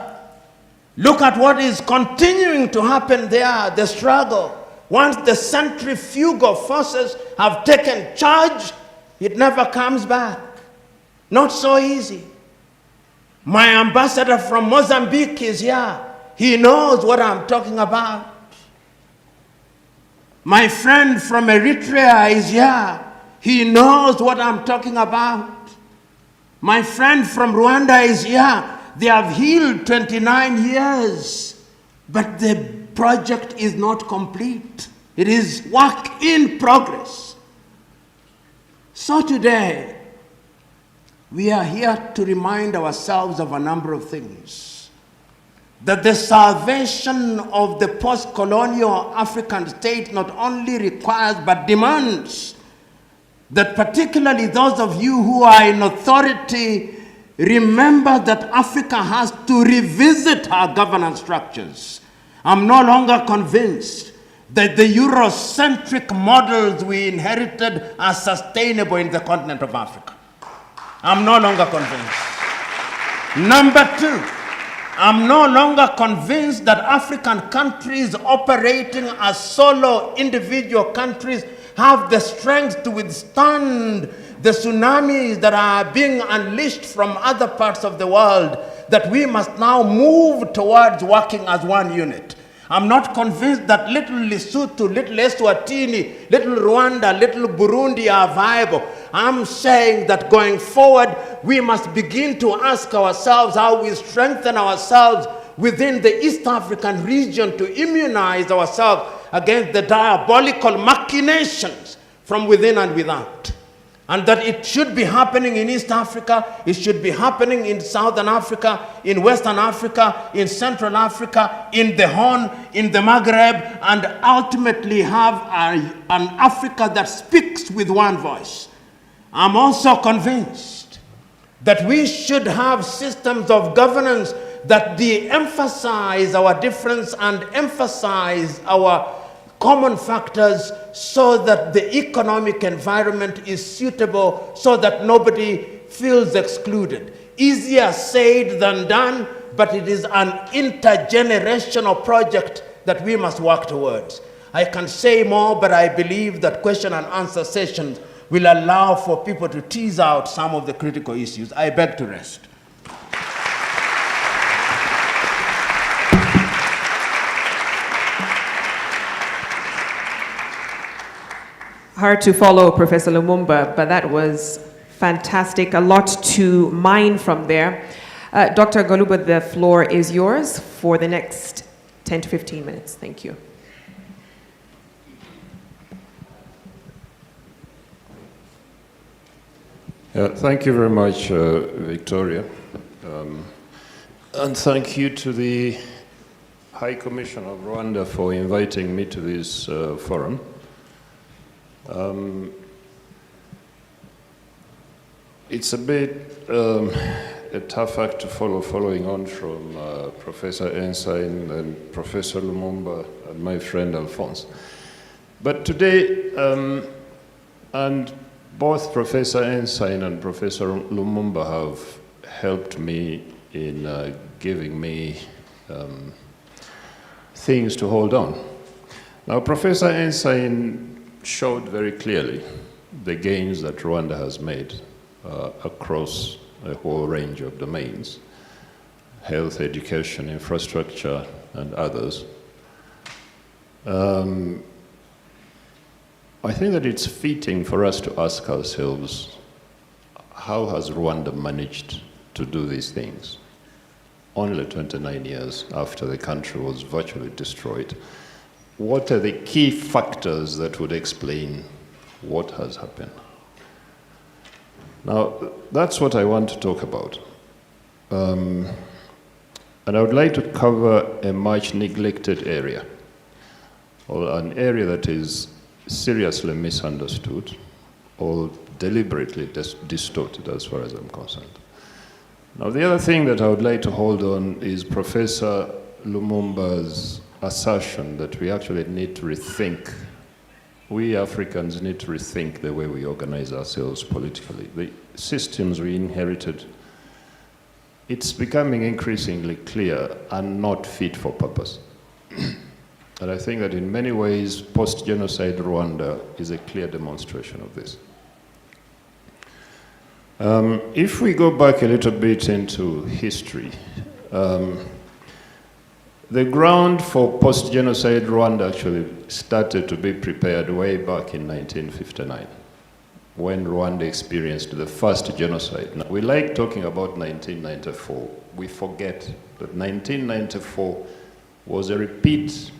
Look at what is continuing to happen there, the struggle. Once the centrifugal forces have taken charge, it never comes back. Not so easy. My ambassador from Mozambique is here. He knows what I'm talking about. My friend from Eritrea is here. He knows what I'm talking about. My friend from Rwanda is here. They have healed 29 years, but the project is not complete. It is work in progress. So today, we are here to remind ourselves of a number of things. That the salvation of the post-colonial African state not only requires but demands that particularly those of you who are in authority remember that Africa has to revisit our governance structures. I'm no longer convinced that the Eurocentric models we inherited are sustainable in the continent of Africa. I'm no longer convinced. Number two, I'm no longer convinced that African countries operating as solo individual countries have the strength to withstand the tsunamis that are being unleashed from other parts of the world, that we must now move towards working as one unit. I'm not convinced that little Lesotho, little Eswatini, little Rwanda, little Burundi are viable. I'm saying that going forward, we must begin to ask ourselves how we strengthen ourselves within the East African region to immunize ourselves against the diabolical machinations from within and without. And that it should be happening in East Africa, it should be happening in Southern Africa, in Western Africa, in Central Africa, in the Horn, in the Maghreb, and ultimately have an Africa that speaks with one voice. I'm also convinced that we should have systems of governance that de-emphasize our difference and emphasize our common factors so that the economic environment is suitable so that nobody feels excluded. Easier said than done, but it is an intergenerational project that we must work towards. I can say more, but I believe that question and answer sessions will allow for people to tease out some of the critical issues. I beg to rest. Hard to follow, Professor Lumumba, but that was fantastic. A lot to mine from there. Dr. Galuba, the floor is yours for the next 10 to 15 minutes. Thank you. Thank you very much, Victoria. And thank you to the High Commission of Rwanda for inviting me to this forum. It's a bit a tough act to follow, following on from Professor Ensign and Professor Lumumba and my friend Alphonse. But today, and both Professor Ensign and Professor Lumumba have helped me in giving me things to hold on. Now, Professor Ensign showed very clearly the gains that Rwanda has made across a whole range of domains: health, education, infrastructure, and others. I think that it's fitting for us to ask ourselves, how has Rwanda managed to do these things? Only 29 years after the country was virtually destroyed. What are the key factors that would explain what has happened? Now, that's what I want to talk about. And I would like to cover a much neglected area, or an area that is seriously misunderstood or deliberately distorted as far as I'm concerned. Now, the other thing that I would like to hold on is Professor Lumumba's assertion that we actually need to rethink, we Africans need to rethink the way we organize ourselves politically. The systems we inherited, it's becoming increasingly clear and not fit for purpose. And I think that in many ways, post-genocide Rwanda is a clear demonstration of this. If we go back a little bit into history, the ground for post-genocide Rwanda actually started to be prepared way back in 1959, when Rwanda experienced the first genocide. Now, we like talking about 1994. We forget that 1994 was a repeat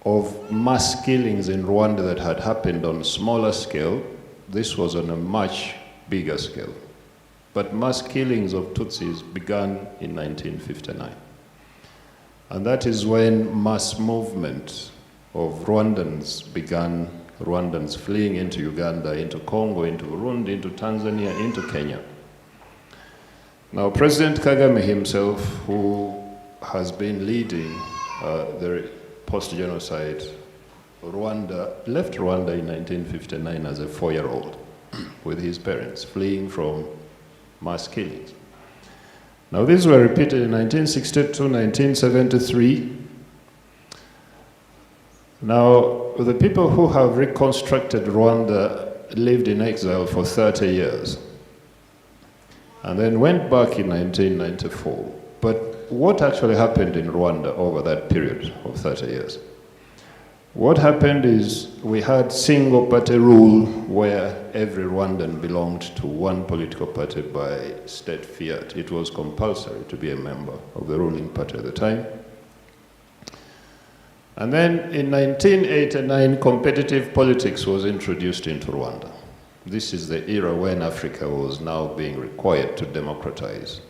of mass killings in Rwanda that had happened on a smaller scale. This was on a much bigger scale. But mass killings of Tutsis began in 1959. And that is when mass movement of Rwandans began, Rwandans fleeing into Uganda, into Congo, into Burundi, into Tanzania, into Kenya. Now, President Kagame himself, who has been leading the post-genocide Rwanda, left Rwanda in 1959 as a 4-year-old with his parents, fleeing from mass killings. Now, these were repeated in 1962, 1973. Now, the people who have reconstructed Rwanda lived in exile for 30 years and then went back in 1994. But what actually happened in Rwanda over that period of 30 years? What happened is we had single-party rule where every Rwandan belonged to one political party by state fiat. It was compulsory to be a member of the ruling party at the time. And then in 1989, competitive politics was introduced into Rwanda. This is the era when Africa was now being required to democratize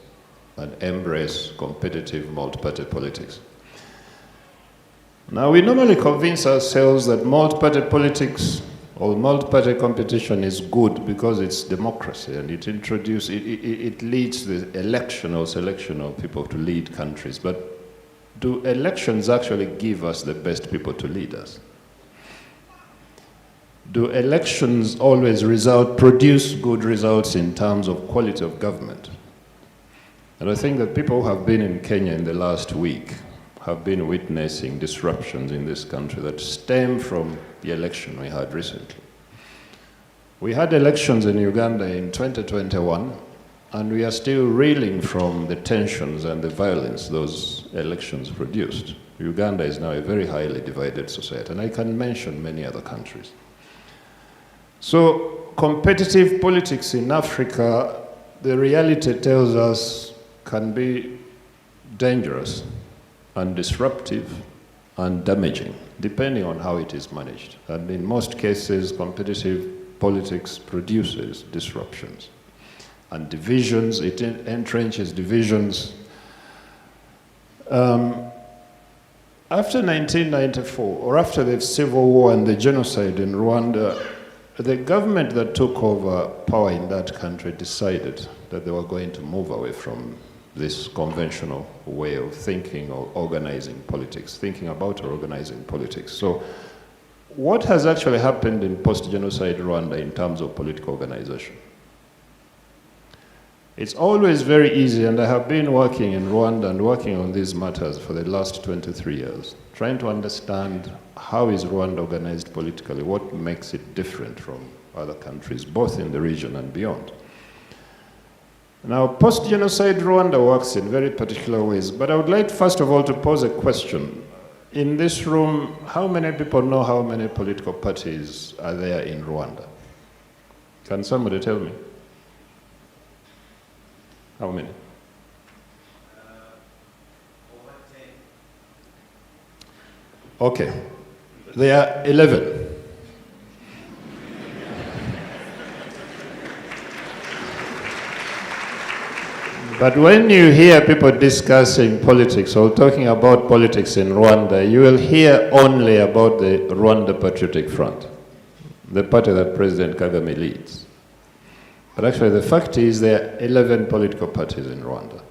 and embrace competitive multi-party politics. Now, we normally convince ourselves that multi-party politics or multi-party competition is good because it's democracy and it leads to the election or selection of people to lead countries. But do elections actually give us the best people to lead us? Do elections always produce good results in terms of quality of government? And I think that people who have been in Kenya in the last week have been witnessing disruptions in this country that stem from the election we had recently. We had elections in Uganda in 2021, and we are still reeling from the tensions and the violence those elections produced. Uganda is now a very highly divided society, and I can mention many other countries. So, competitive politics in Africa, the reality tells us, can be dangerous and disruptive and damaging, depending on how it is managed. And in most cases, competitive politics produces disruptions and divisions, it entrenches divisions. After 1994, or after the civil war and the genocide in Rwanda, the government that took over power in that country decided that they were going to move away from this conventional way of thinking or organizing politics, thinking about or organizing politics. So what has actually happened in post-genocide Rwanda in terms of political organization? It's always very easy, and I have been working in Rwanda and working on these matters for the last 23 years, trying to understand how is Rwanda organized politically, what makes it different from other countries, both in the region and beyond. Now, post-genocide Rwanda works in very particular ways, but I would like first of all to pose a question. In this room, how many people know how many political parties are there in Rwanda? Can somebody tell me? How many? Okay, there are 11. But when you hear people discussing politics or talking about politics in Rwanda, you will hear only about the Rwanda Patriotic Front, the party that President Kagame leads. But actually, the fact is there are 11 political parties in Rwanda.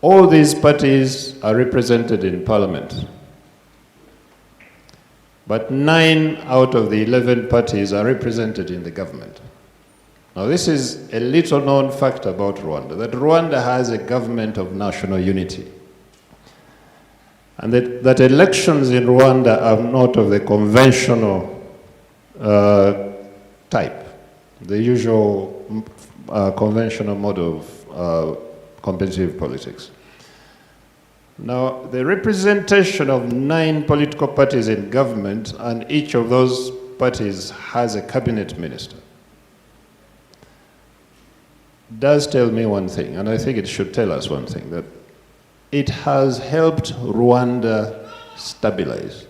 All these parties are represented in parliament. But 9 out of the 11 parties are represented in the government. Now, this is a little known fact about Rwanda, that Rwanda has a government of national unity. And that elections in Rwanda are not of the conventional type, the usual conventional model of competitive politics. Now, the representation of 9 political parties in government, and each of those parties has a cabinet minister, does tell me one thing, and I think it should tell us one thing, that it has helped Rwanda stabilize.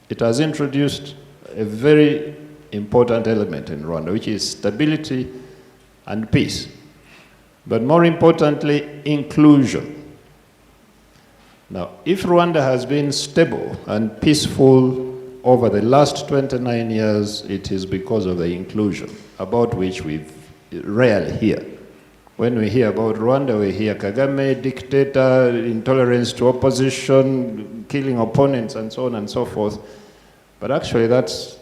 It has introduced a very important element in Rwanda, which is stability and peace. But more importantly, inclusion. Now, if Rwanda has been stable and peaceful over the last 29 years, it is because of the inclusion, about which we rarely hear. When we hear about Rwanda, we hear Kagame, dictator, intolerance to opposition, killing opponents, and so on and so forth. But actually, that's,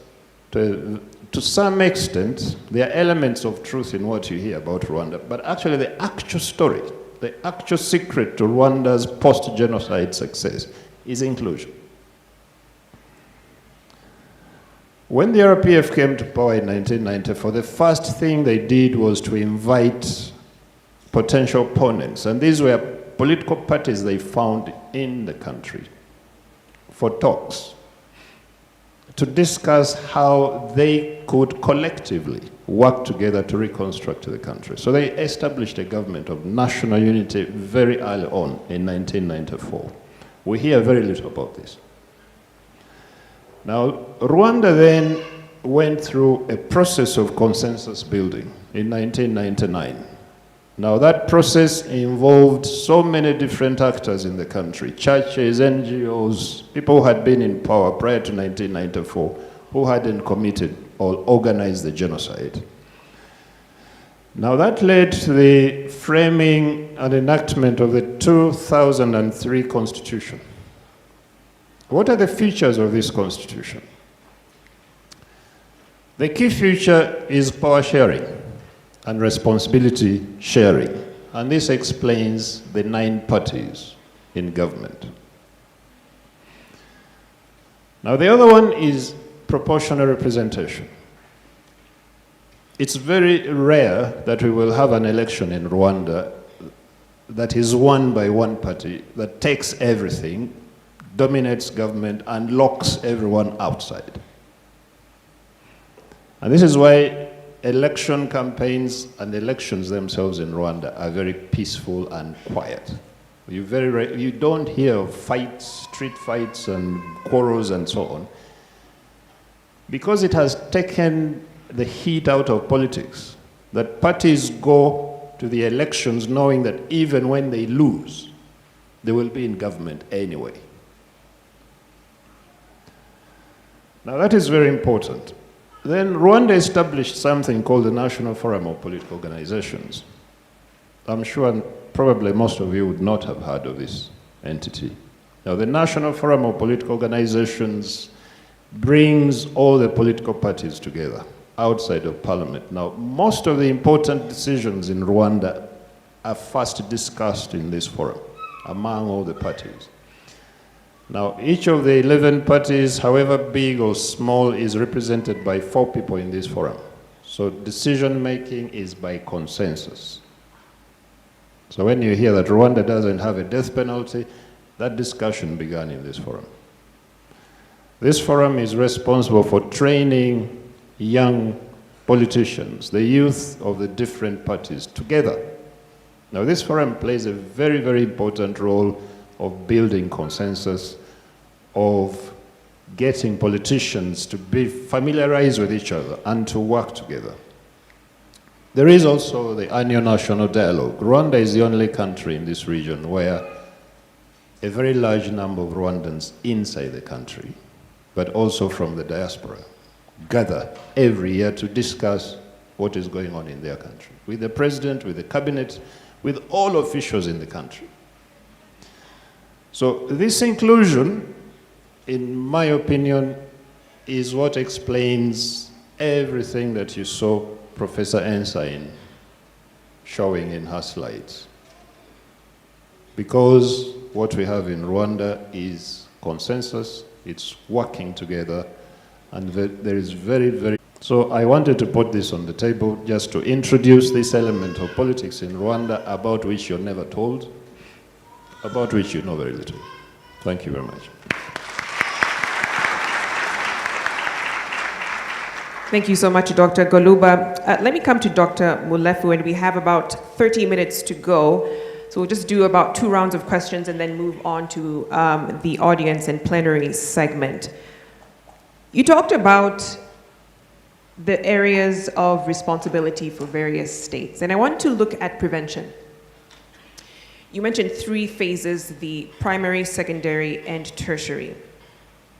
to some extent, there are elements of truth in what you hear about Rwanda. But actually, the actual story, the actual secret to Rwanda's post-genocide success is inclusion. When the RPF came to power in 1994, the first thing they did was to invite potential opponents. And these were political parties they found in the country for talks to discuss how they could collectively work together to reconstruct the country. So they established a government of national unity very early on in 1994. We hear very little about this. Now, Rwanda then went through a process of consensus building in 1999. Now, that process involved so many different actors in the country, churches, NGOs, people who had been in power prior to 1994, who hadn't committed or organized the genocide. Now, that led to the framing and enactment of the 2003 Constitution. What are the features of this Constitution? The key feature is power sharing and responsibility sharing. And this explains the 9 parties in government. Now, the other one is proportional representation. It's very rare that we will have an election in Rwanda that is won by one party that takes everything, dominates government, and locks everyone outside. And this is why election campaigns and elections themselves in Rwanda are very peaceful and quiet. You don't hear of fights, street fights and quarrels and so on. because it has taken the heat out of politics, that parties go to the elections knowing that even when they lose, they will be in government anyway. Now that is very important. Then Rwanda established something called the National Forum of Political Organizations. I'm sure probably most of you would not have heard of this entity. Now the National Forum of Political Organizations brings all the political parties together outside of parliament. Now most of the important decisions in Rwanda are first discussed in this forum among all the parties. Now, each of the 11 parties, however big or small, is represented by 4 people in this forum. So decision-making is by consensus. So when you hear that Rwanda doesn't have a death penalty, that discussion began in this forum. This forum is responsible for training young politicians, the youth of the different parties, together. Now, this forum plays a very, very important role of building consensus, of getting politicians to be familiarized with each other and to work together. There is also the annual national dialogue. Rwanda is the only country in this region where a very large number of Rwandans inside the country, but also from the diaspora, gather every year to discuss what is going on in their country, with the president, with the cabinet, with all officials in the country. So this inclusion, in my opinion, is what explains everything that you saw Professor Ensign showing in her slides. Because what we have in Rwanda is consensus, it's working together, and there is very, very... So I wanted to put this on the table just to introduce this element of politics in Rwanda about which you're never told, about which you know very little. Thank you very much. Thank you so much, Dr. Goluba. Let me come to Dr. Mulefu, and we have about 30 minutes to go. So we'll just do about 2 rounds of questions and then move on to the audience and plenary segment. You talked about the areas of responsibility for various states, and I want to look at prevention. You mentioned 3 phases, the primary, secondary, and tertiary.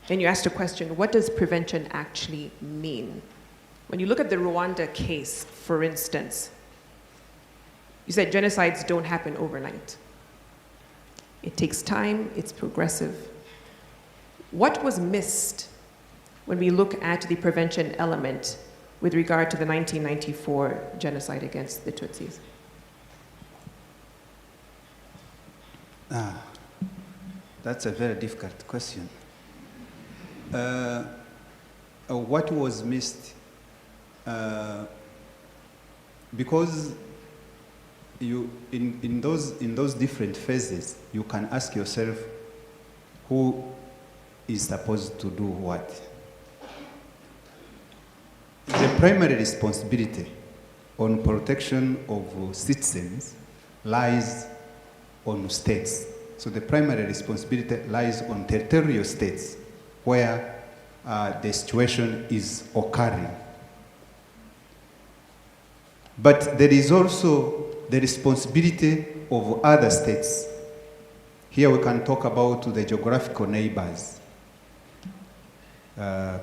And you asked a question, what does prevention actually mean? When you look at the Rwanda case, for instance, you said genocides don't happen overnight. It takes time, it's progressive. What was missed when we look at the prevention element with regard to the 1994 genocide against the Tutsis? That's a very difficult question. What was missed? Because in those different phases, you can ask yourself who is supposed to do what. The primary responsibility on protection of citizens lies on states. So the primary responsibility lies on territorial states where the situation is occurring. But there is also the responsibility of other states. Here we can talk about the geographical neighbors,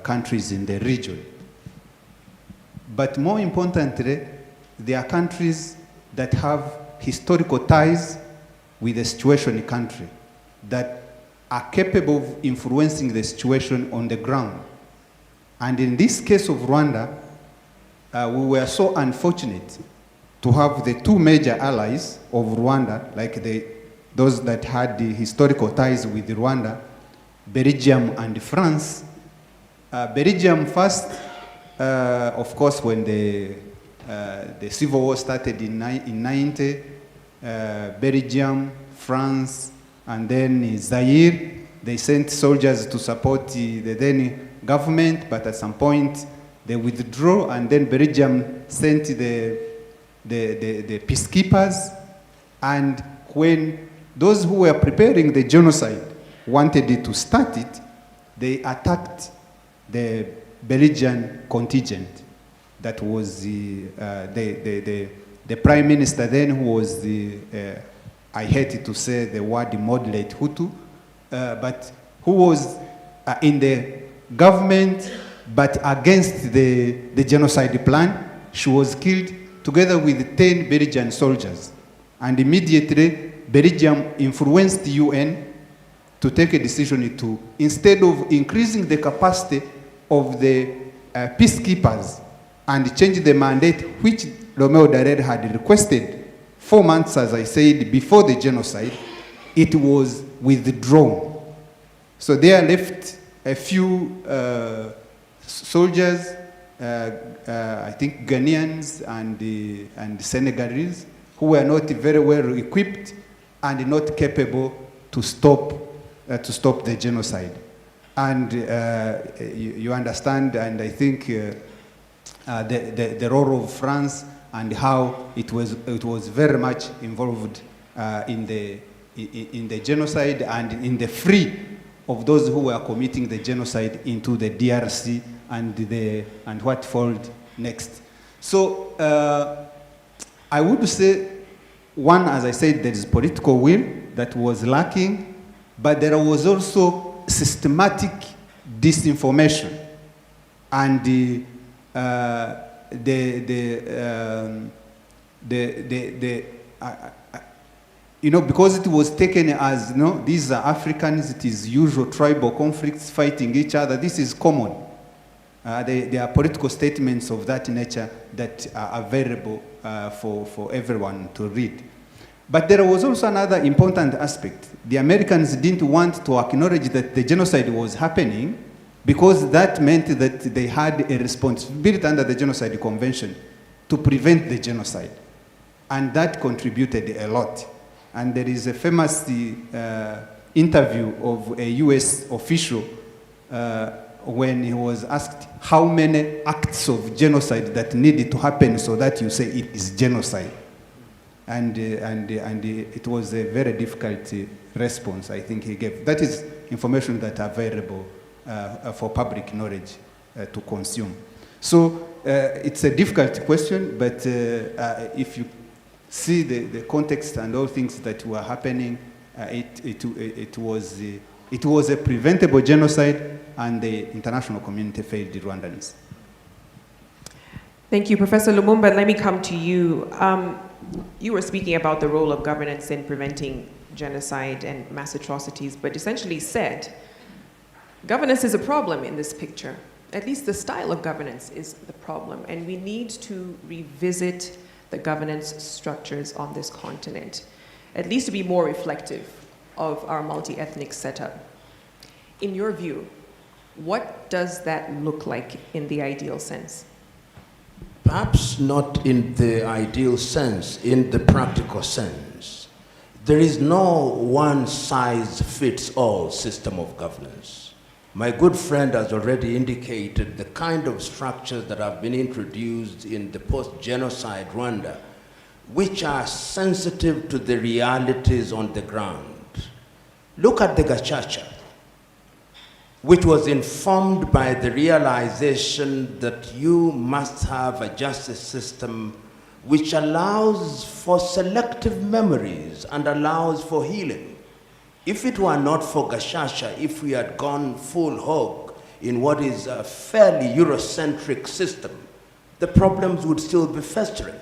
countries in the region. But more importantly, there are countries that have historical ties with the situation in the country that are capable of influencing the situation on the ground. And in this case of Rwanda, we were so unfortunate to have the 2 major allies of Rwanda, like those that had the historical ties with Rwanda, Belgium and France. Belgium first, of course, when the civil war started in 90, Belgium, France, and then Zaire, they sent soldiers to support the then government, but at some point they withdrew, and then Belgium sent the peacekeepers. And when those who were preparing the genocide wanted to start it, they attacked the Belgian contingent. That was the prime minister then, who was I hate to say the word moderate Hutu, but who was in the government but against the genocide plan. She was killed together with 10 Belgian soldiers. And immediately, Belgium influenced the UN to take a decision to, instead of increasing the capacity of the peacekeepers and change the mandate, which Romeo Dallaire had requested 4 months, as I said, before the genocide, it was withdrawn. So they are left a few soldiers, I think Ghanaians and Senegalese, who were not very well equipped and not capable to stop the genocide. And you understand, and I think the role of France and how it was very much involved in the genocide and in the free of those who were committing the genocide into the DRC and what followed next. So I would say, one, as I said, there is political will that was lacking, but there was also systematic disinformation. And because it was taken as, these are Africans, it is usual tribal conflicts fighting each other, this is common. There are political statements of that nature that are available for everyone to read. But there was also another important aspect. The Americans didn't want to acknowledge that the genocide was happening, because that meant that they had a responsibility under the Genocide Convention to prevent the genocide. And that contributed a lot. And there is a famous interview of a US official when he was asked how many acts of genocide that needed to happen so that you say it is genocide. And it was a very difficult response, I think he gave. That is information that are available for public knowledge to consume. So it's a difficult question, but if you see the context and all things that were happening, it was a preventable genocide, and the international community failed the Rwandans. Thank you, Professor Lumumba. Let me come to you. You were speaking about the role of governance in preventing genocide and mass atrocities, but essentially said, governance is a problem in this picture. At least the style of governance is the problem, and we need to revisit the governance structures on this continent, at least to be more reflective of our multi-ethnic setup. In your view, what does that look like in the ideal sense? Perhaps not in the ideal sense, in the practical sense. There is no one-size-fits-all system of governance. My good friend has already indicated the kind of structures that have been introduced in the post-genocide Rwanda, which are sensitive to the realities on the ground. Look at the Gacaca, which was informed by the realization that you must have a justice system which allows for selective memories and allows for healing. If it were not for Gacaca, if we had gone full hog in what is a fairly Eurocentric system, the problems would still be festering.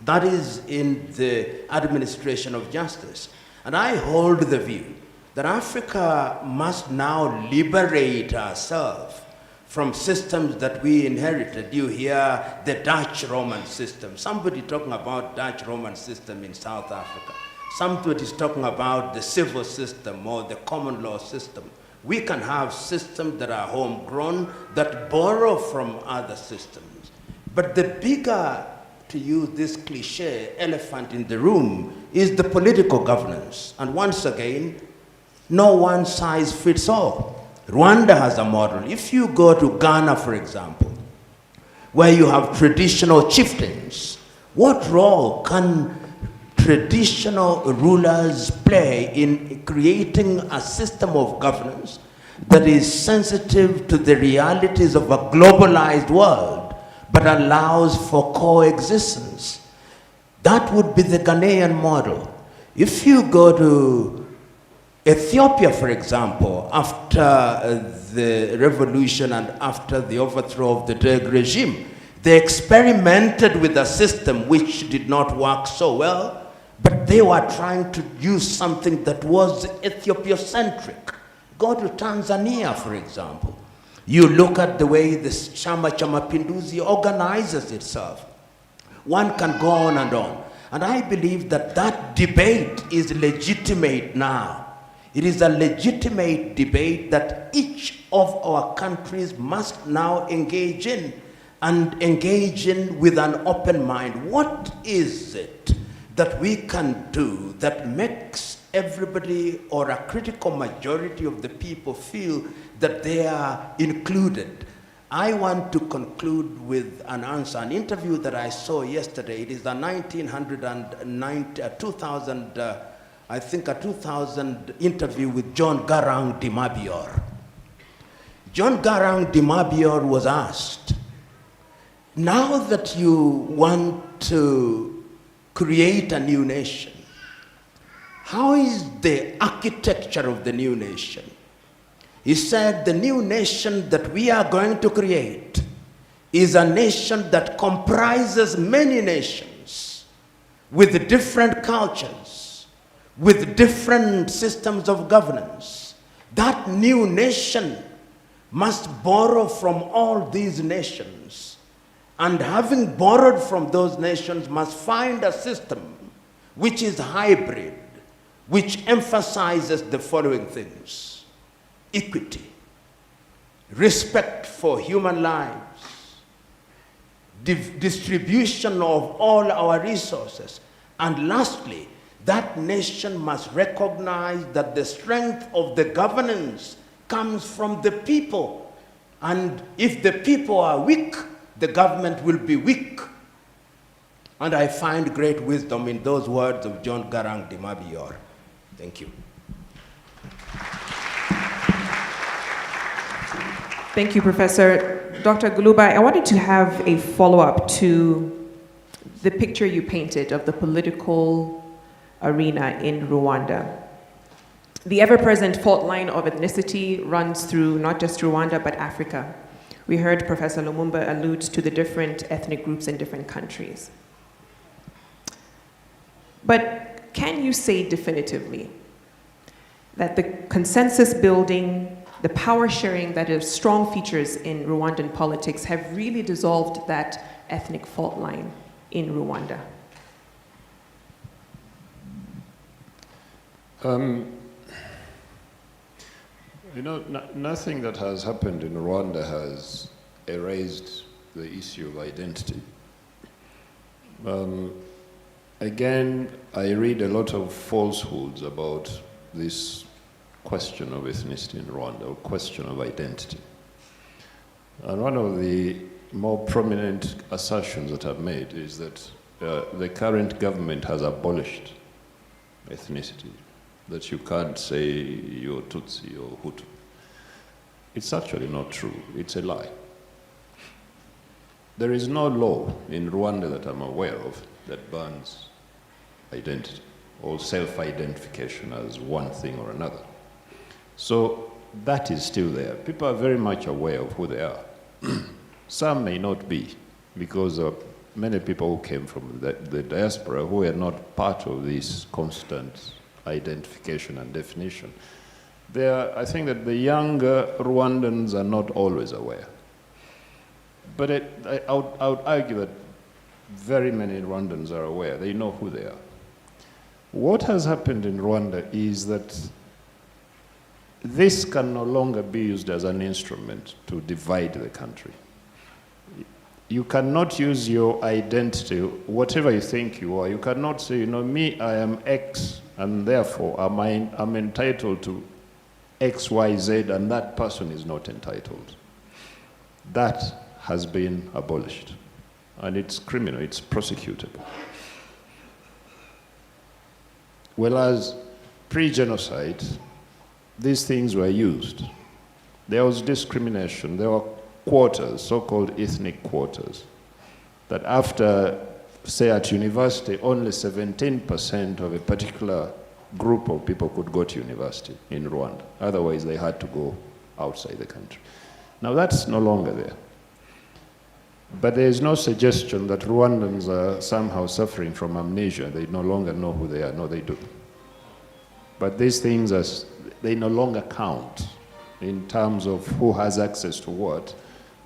That is in the administration of justice. And I hold the view that Africa must now liberate ourselves from systems that we inherited. You hear the Dutch Roman system. Somebody talking about Dutch Roman system in South Africa. Somebody is talking about the civil system or the common law system. We can have systems that are homegrown, that borrow from other systems. But the bigger, to use this cliche, elephant in the room is the political governance. And once again, no one size fits all. Rwanda has a model. If you go to Ghana, for example, where you have traditional chieftains, what role can traditional rulers play in creating a system of governance that is sensitive to the realities of a globalized world, but allows for coexistence. That would be the Ghanaian model. If you go to Ethiopia, for example, after the revolution and after the overthrow of the Derg regime, they experimented with a system which did not work so well, but they were trying to use something that was Ethiopia-centric. Go to Tanzania, for example. You look at the way the Chama cha Mapinduzi organizes itself. One can go on. And I believe that that debate is legitimate now. It is a legitimate debate that each of our countries must now engage in, and engage in with an open mind. What is it that we can do that makes everybody, or a critical majority of the people, feel that they are included? I want to conclude with an answer, an interview that I saw yesterday. It is a 2000 interview with John Garang Dimabior. John Garang Dimabior was asked, now that you want to create a new nation, how is the architecture of the new nation? He said, the new nation that we are going to create is a nation that comprises many nations with different cultures, with different systems of governance. That new nation must borrow from all these nations, and having borrowed from those nations, must find a system which is hybrid, which emphasizes the following things: equity, respect for human lives, distribution of all our resources, and lastly, that nation must recognize that the strength of the governance comes from the people. And if the people are weak, the government will be weak. And I find great wisdom in those words of John Garang Dimabior. Thank you. Thank you, Professor. Dr. Gulubai, I wanted to have a follow-up to the picture you painted of the political arena in Rwanda. The ever-present fault line of ethnicity runs through not just Rwanda, but Africa. We heard Professor Lumumba allude to the different ethnic groups in different countries. But can you say definitively that the consensus building, the power sharing that is strong features in Rwandan politics have really dissolved that ethnic fault line in Rwanda? You know, nothing that has happened in Rwanda has erased the issue of identity. Again, I read a lot of falsehoods about this question of ethnicity in Rwanda, or question of identity. And one of the more prominent assertions that I've made is that the current government has abolished ethnicity, that you can't say you're Tutsi or Hutu. It's actually not true. It's a lie. There is no law in Rwanda that I'm aware of that bans identity or self-identification as one thing or another. So that is still there. People are very much aware of who they are. Some may not be, because many people who came from the diaspora who are not part of this constant identification and definition. I think that the younger Rwandans are not always aware. But I would argue that very many Rwandans are aware. They know who they are. What has happened in Rwanda is that this can no longer be used as an instrument to divide the country. You cannot use your identity, whatever you think you are. You cannot say, you know, me, I am X, and therefore I'm entitled to X, Y, Z, and that person is not entitled. That has been abolished, and it's criminal, it's prosecutable. Whereas pre-genocide, these things were used. there was discrimination. There were quotas, so-called ethnic quotas, that after, say at university, only 17% of a particular group of people could go to university in Rwanda. Otherwise, they had to go outside the country. Now, that's no longer there. But there is no suggestion that Rwandans are somehow suffering from amnesia. They no longer know who they are. No, they do. But these things, they no longer count in terms of who has access to what,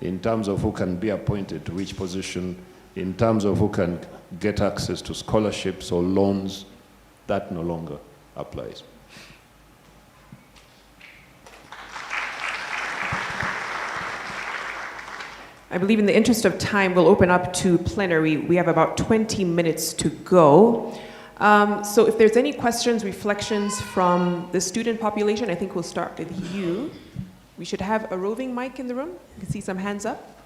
in terms of who can be appointed to which position, in terms of who can get access to scholarships or loans. That no longer applies. I believe in the interest of time, we'll open up to plenary. We have about 20 minutes to go. So if there's any questions, reflections from the student population, I think we'll start with you. We should have a roving mic in the room. I can see some hands up.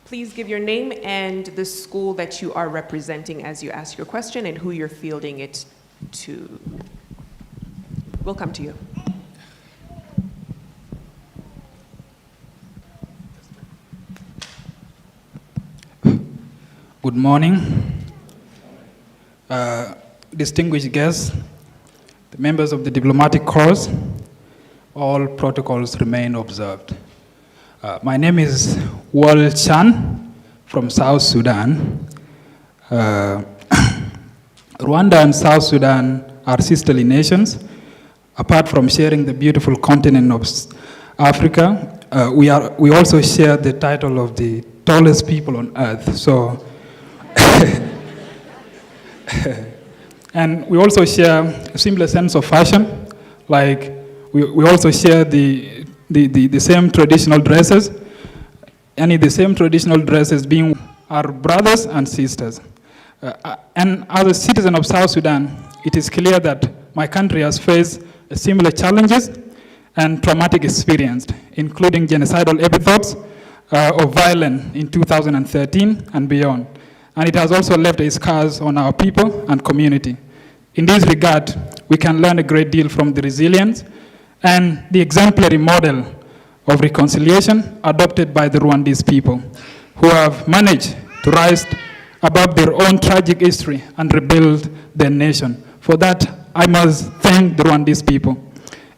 Please give your name and the school that you are representing as you ask your question and who you're fielding it to. We'll come to you. Good morning. Distinguished guests, the members of the diplomatic corps, all protocols remain observed. My name is Wal Chan from South Sudan. Rwanda and South Sudan are sisterly nations. Apart from sharing the beautiful continent of Africa, we also share the title of the tallest people on earth. So, and we also share a similar sense of fashion. Like we also share the same traditional dresses, and the same traditional dresses being our brothers and sisters. And as a citizen of South Sudan, it is clear that my country has faced similar challenges and traumatic experience, including genocidal episodes of violence in 2013 and beyond. And it has also left scars on our people and community. In this regard, we can learn a great deal from the resilience and the exemplary model of reconciliation adopted by the Rwandese people, who have managed to rise above their own tragic history and rebuild their nation. For that, I must thank the Rwandese people.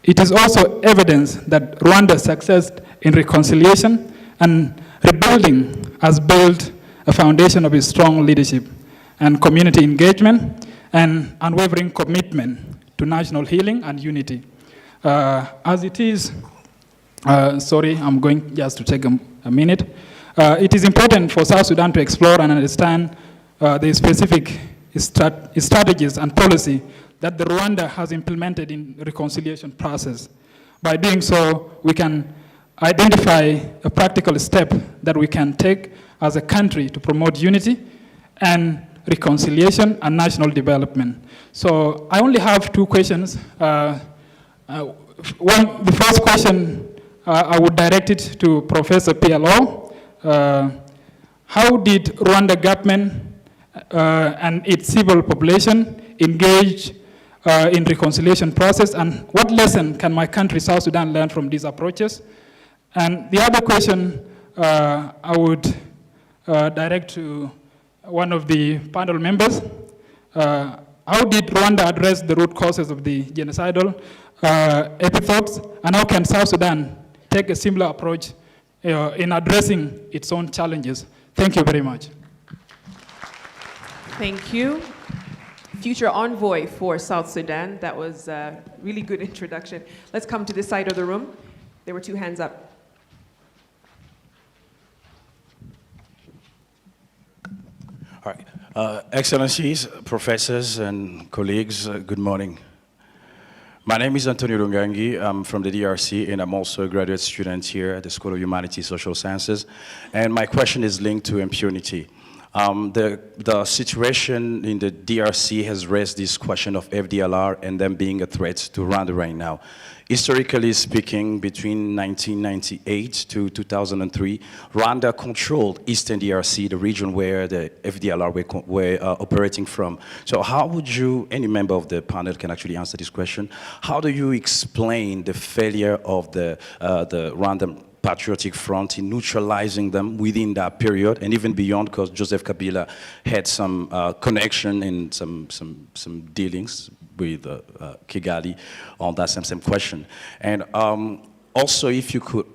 It is also evidence that Rwanda's success in reconciliation and rebuilding has built a foundation of its strong leadership and community engagement and unwavering commitment to national healing and unity. As it is, sorry, I'm going just to take a minute. It is important for South Sudan to explore and understand the specific strategies and policy that the Rwanda has implemented in the reconciliation process. By doing so, we can identify a practical step that we can take as a country to promote unity and reconciliation and national development. So I only have two questions. The first question, I would direct it to Professor PLO. How did Rwanda government and its civil population engage in reconciliation process, and what lesson can my country, South Sudan, learn from these approaches? And the other question I would direct to one of the panel members. How did Rwanda address the root causes of the genocidal episodes, and how can South Sudan take a similar approach in addressing its own challenges? Thank you very much. Thank you. Future envoy for South Sudan. That was a really good introduction. Let's come to this side of the room. There were two hands up. All right. Excellencies, professors, and colleagues, good morning. My name is Antonio Rungangi. I'm from the DRC, and I'm also a graduate student here at the School of Humanities and Social Sciences. And my question is linked to impunity. The situation in the DRC has raised this question of FDLR and them being a threat to Rwanda right now. Historically speaking, between 1998 to 2003, Rwanda controlled Eastern DRC, the region where the FDLR were operating from. So how would you, any member of the panel can actually answer this question, how do you explain the failure of the Rwandan Patriotic Front in neutralizing them within that period and even beyond, because Joseph Kabila had some connection and some dealings with Kigali on that same question. And also, if you could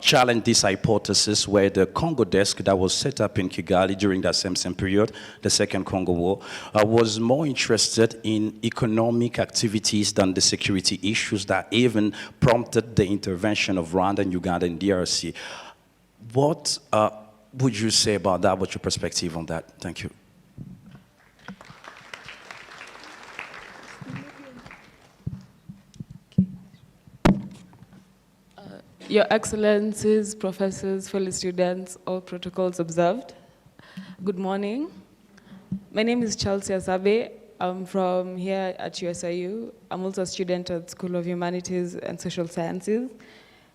challenge this hypothesis where the Congo desk that was set up in Kigali during that same period, the Second Congo War, was more interested in economic activities than the security issues that even prompted the intervention of Rwanda and Uganda and DRC. What would you say about that? What's your perspective on that? Thank you. Your Excellencies, professors, fellow students, all protocols observed. Good morning. My name is Chelsea Asabe. I'm from here at USIU. I'm also a student at School of Humanities and Social Sciences.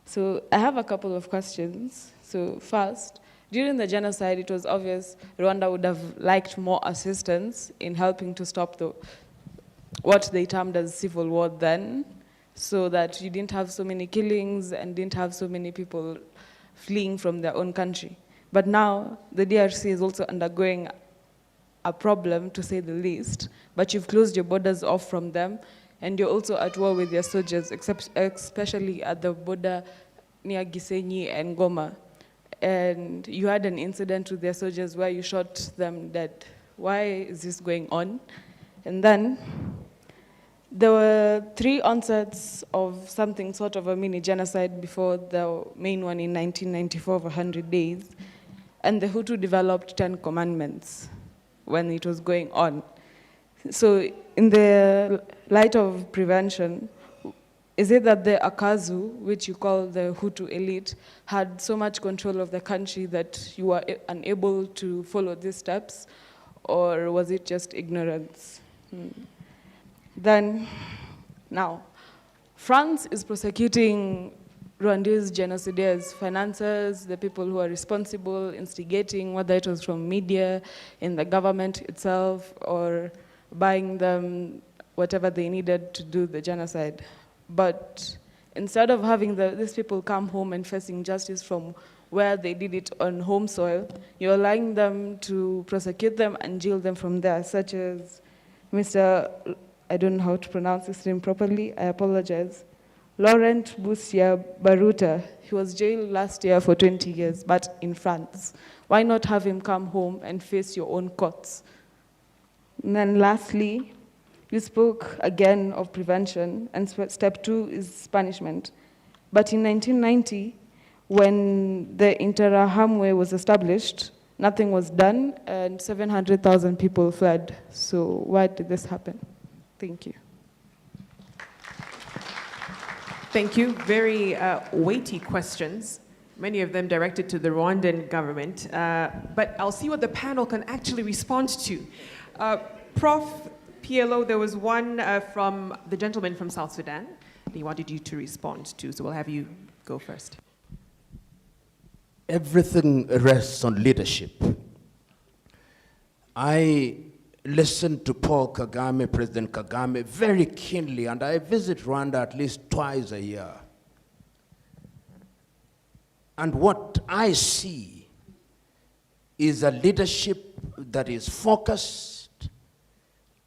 So I have a couple of questions. So first, during the genocide, it was obvious Rwanda would have liked more assistance in helping to stop what they termed as civil war then, so that you didn't have so many killings and didn't have so many people fleeing from their own country. But now, the DRC is also undergoing a problem, to say the least, but you've closed your borders off from them, and you're also at war with your soldiers, especially at the border near Gisenyi and Goma. And you had an incident with their soldiers where you shot them dead. Why is this going on? And then, there were 3 onsets of something sort of a mini genocide before the main one in 1994 of 100 days. And the Hutu developed 10 commandments when it was going on. So in the light of prevention, is it that the Akazu, which you call the Hutu elite, had so much control of the country that you were unable to follow these steps? Or was it just ignorance? Then, now, France is prosecuting Rwandese genocidaires, financiers, the people who are responsible, instigating, whether it was from media, in the government itself, or buying them whatever they needed to do the genocide. But instead of having these people come home and facing justice from where they did it on home soil, you're allowing them to prosecute them and jail them from there, such as Mr. I don't know how to pronounce his name properly, I apologize. Laurent Boussia Baruta, he was jailed last year for 20 years, but in France. Why not have him come home and face your own courts? And then lastly, you spoke again of prevention, and step 2 is punishment. But in 1990, when the Interahamwe was established, nothing was done, and 700,000 people fled. So why did this happen? Thank you. Thank you. Very weighty questions, many of them directed to the Rwandan government. But I'll see what the panel can actually respond to. Prof. PLO, there was one from the gentleman from South Sudan he wanted you to respond to, so we'll have you go first. Everything rests on leadership. I listened to Paul Kagame, President Kagame, very keenly, and I visit Rwanda at least twice a year. And what I see is a leadership that is focused,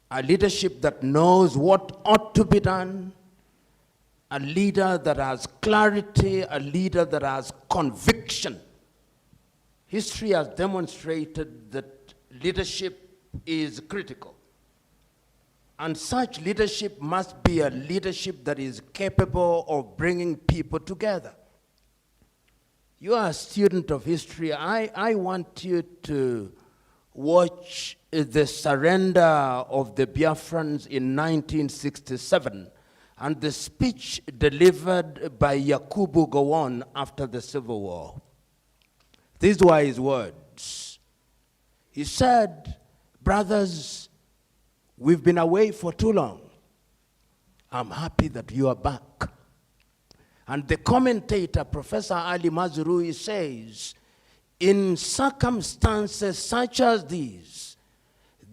a leadership that knows what ought to be done, a leader that has clarity, a leader that has conviction. History has demonstrated that leadership is critical. And such leadership must be a leadership that is capable of bringing people together. You are a student of history. I want you to watch the surrender of the Biafrans in 1967 and the speech delivered by Yakubu Gowon after the Civil War. These were his words. He said, brothers, we've been away for too long. I'm happy that you are back. And the commentator, Professor Ali Mazrui, says, in circumstances such as these,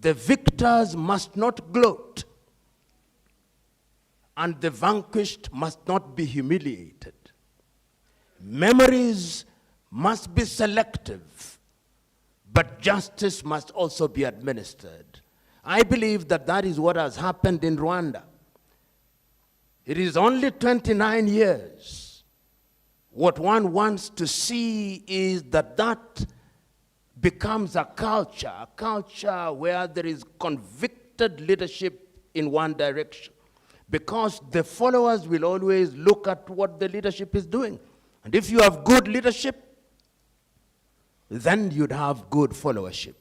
the victors must not gloat, and the vanquished must not be humiliated. Memories must be selective, but justice must also be administered. I believe that that is what has happened in Rwanda. It is only 29 years. What one wants to see is that that becomes a culture where there is convicted leadership in one direction, because the followers will always look at what the leadership is doing. And if you have good leadership, then you'd have good followership.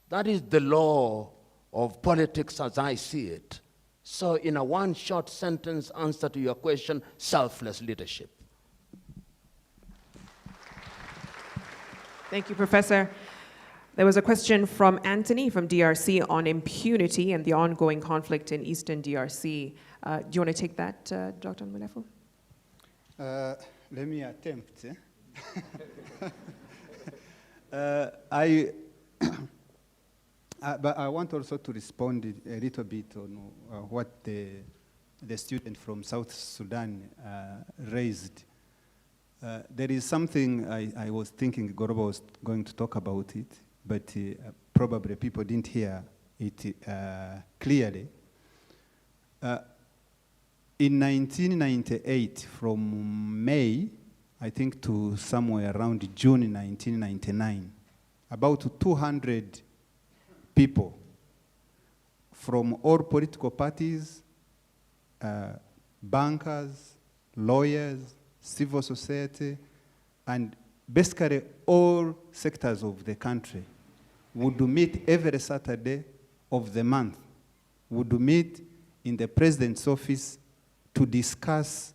That is the law of politics as I see it. So in a one short sentence answer to your question, selfless leadership. Thank you, Professor. There was a question from Anthony from DRC on impunity and the ongoing conflict in Eastern DRC. Do you want to take that, Dr. Malefu? Let me attempt. But I want also to respond a little bit on what the student from South Sudan raised. There is something I was thinking Goroba was going to talk about it, but probably people didn't hear it clearly. In 1998, from May, I think, to somewhere around June 1999, about 200 people from all political parties, bankers, lawyers, civil society, and basically all sectors of the country would meet every Saturday of the month, would meet in the president's office to discuss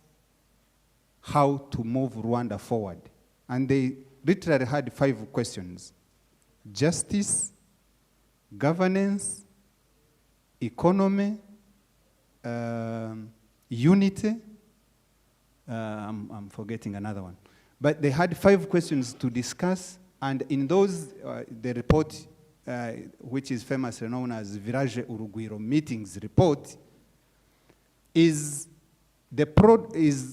how to move Rwanda forward. And they literally had 5 questions: justice, governance, economy, unity. I'm forgetting another one. But they had 5 questions to discuss, and in those, the report, which is famously known as Village Urugwiro Meetings report, is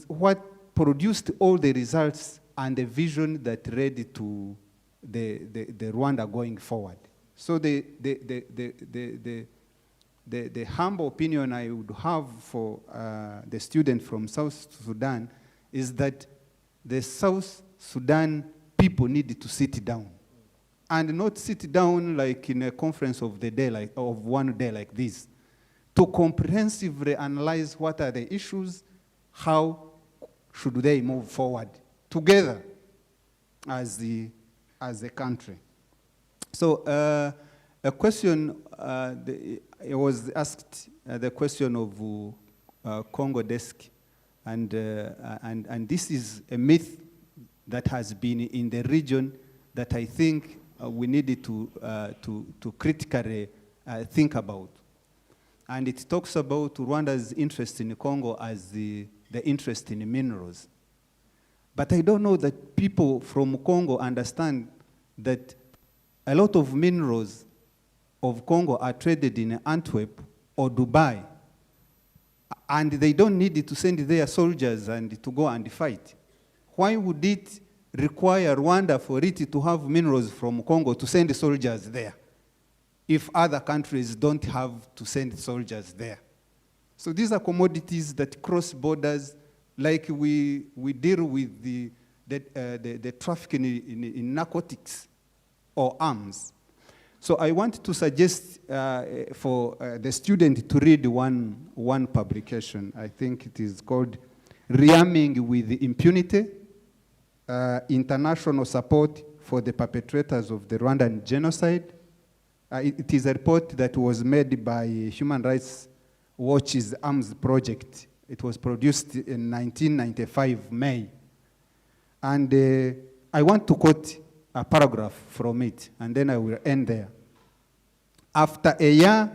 what produced all the results and the vision that led to the Rwanda going forward. So the humble opinion I would have for the student from South Sudan is that the South Sudan people need to sit down, and not sit down like in a conference of the day, of one day like this, to comprehensively analyze what are the issues, how should they move forward together as a country. So a question, it was asked, the question of Congo desk, and this is a myth that has been in the region that I think we needed to critically think about. And it talks about Rwanda's interest in Congo as the interest in minerals. But I don't know that people from Congo understand that a lot of minerals of Congo are traded in Antwerp or Dubai, and they don't need to send their soldiers and to go and fight. Why would it require Rwanda for it to have minerals from Congo to send soldiers there, if other countries don't have to send soldiers there? So these are commodities that cross borders, like we deal with the trafficking in narcotics or arms. So I want to suggest for the student to read one publication. I think it is called Rearming with Impunity, International Support for the Perpetrators of the Rwandan Genocide. It is a report that was made by Human Rights Watch's Arms Project. It was produced in 1995, May. And I want to quote a paragraph from it, and then I will end there. After a year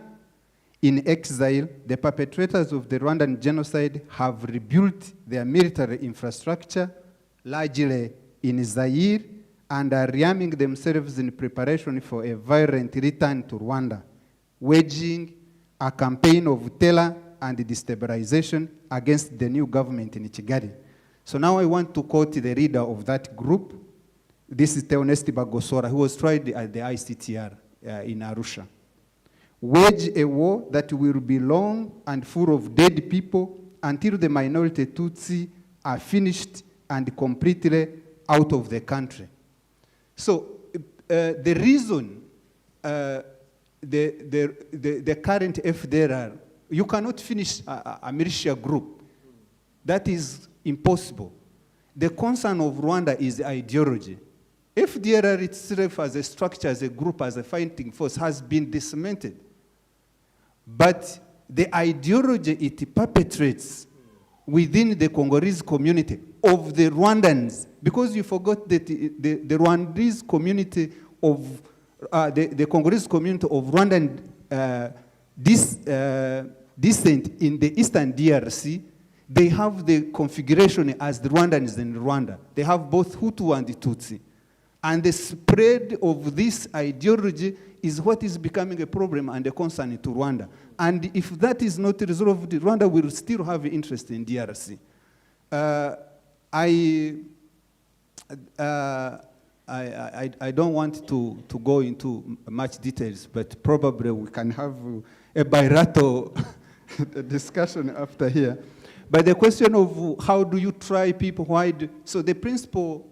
in exile, the perpetrators of the Rwandan genocide have rebuilt their military infrastructure, largely in Zaire, and are rearming themselves in preparation for a violent return to Rwanda, waging a campaign of terror and destabilization against the new government in Kigali. So now I want to quote the leader of that group. This is Theonesti Bagosora, who was tried at the ICTR in Arusha. Wage a war that will be long and full of dead people until the minority Tutsi are finished and completely out of the country. So the reason the current FDLR, you cannot finish a militia group. That is impossible. The concern of Rwanda is ideology. FDLR itself as a structure, as a group, as a fighting force has been dismantled. But the ideology it perpetrates within the Congolese community of the Rwandans, because you forgot that the Rwandese community of, the Congolese community of Rwandan descent in the Eastern DRC, they have the configuration as the Rwandans in Rwanda. They have both Hutu and Tutsi. And the spread of this ideology is what is becoming a problem and a concern to Rwanda. And if that is not resolved, Rwanda will still have interest in DRC. I don't want to go into much details, but probably we can have a bilateral discussion after here. But the question of how do you try people, so the principle